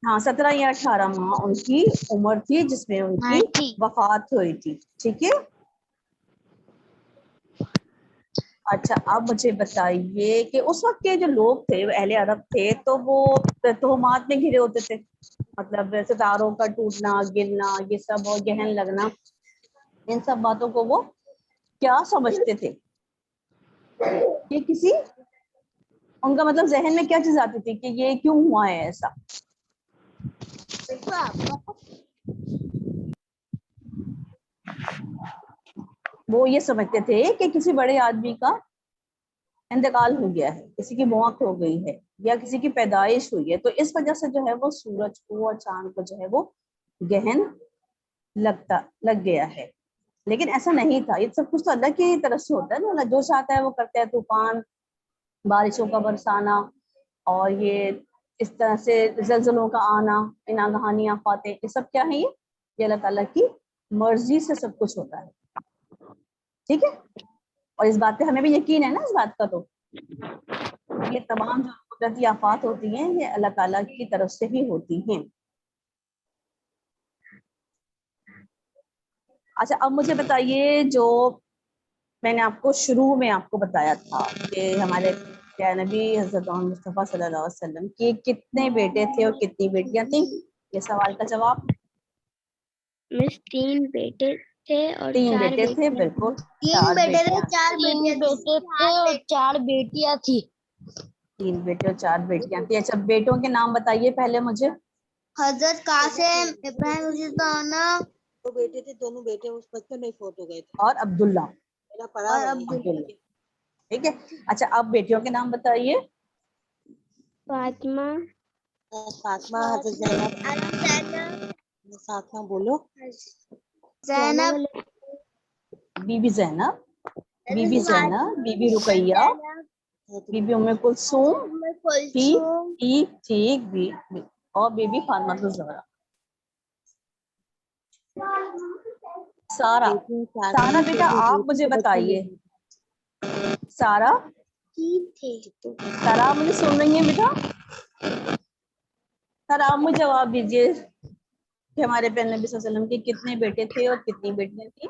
ہاں 17 یا 18 ماہ ان کی عمر تھی جس میں ان کی وفات ہوئی تھی. ٹھیک ہے. اچھا اب مجھے بتائیے کہ اس وقت کے جو لوگ تھے اہل عرب تھے تو وہ تہمات میں گھرے ہوتے تھے, مطلب ستاروں کا ٹوٹنا گرنا یہ سب اور گہن لگنا, ان سب باتوں کو وہ کیا سمجھتے تھے؟ کہ کسی ان کا مطلب ذہن میں کیا چیز آتی تھی کہ یہ کیوں ہوا ہے ایسا؟ وہ یہ سمجھتے تھے کہ کسی بڑے آدمی کا انتقال ہو گیا ہے, کسی کی موت ہو گئی ہے یا کسی کی پیدائش ہوئی ہے, تو اس وجہ سے جو ہے وہ سورج کو اور چاند کو جو ہے وہ گہن لگ گیا ہے. لیکن ایسا نہیں تھا, یہ سب کچھ تو اللہ کی طرف سے ہوتا ہے نا, جو چاہتا ہے وہ کرتا ہے. طوفان, بارشوں کا برسانا اور یہ اس طرح سے زلزلوں کا آنا, ناگہانی آفاتیں, یہ سب کیا ہے؟ یہ اللہ تعالیٰ کی مرضی سے سب کچھ ہوتا ہے. ٹھیک ہے. اور اس بات پہ ہمیں بھی یقین ہے نا اس بات کا, تو یہ تمام جو قدرتی آفات ہوتی ہیں یہ اللہ تعالیٰ کی طرف سے ہی ہوتی ہیں. اچھا اب مجھے بتائیے, جو میں نے آپ کو شروع میں آپ کو بتایا تھا کہ ہمارے پیارے نبی حضرت محمد مصطفیٰ صلی اللہ علیہ وسلم کے کتنے بیٹے تھے اور کتنی بیٹیاں تھیں؟ یہ سوال کا جواب مس 3 بیٹے تھے اور 3 4 بیٹے تھے. بالکل 3 بیٹے تھے, 4 4 بیٹیاں تھی. 3 بیٹے اور 4 بیٹیاں تھیں. اچھا بیٹوں کے نام بتائیے پہلے مجھے. حضرت قاسم, ابراہیم رضی اللہ عنہ, 2 بیٹے تھے, دونوں بیٹے اس بچپن میں فوت ہو گئے تھے. اور عبداللہ. اور عبداللہ. ٹھیک ہے. اچھا اب بیٹیوں کے نام بتائیے. فاطمہ, فاطمہ, حضرت زینب. فاطمہ بولو. زینب, بی بی زینب, بی بی زینب, بی بی رقیہ, بی بی ام کلثوم. ٹھیک بھی, اور بی بی فاطمہ الزہرا. سارا, سارا بیٹا آپ مجھے بتائیے. سارا, سارا مجھے سن رہی ہیں بیٹا؟ سارا آپ مجھے جواب دیجیے کہ ہمارے پیارے نبی صلی اللہ علیہ وسلم کے کتنے بیٹے تھے اور کتنی بیٹیاں تھیں؟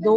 2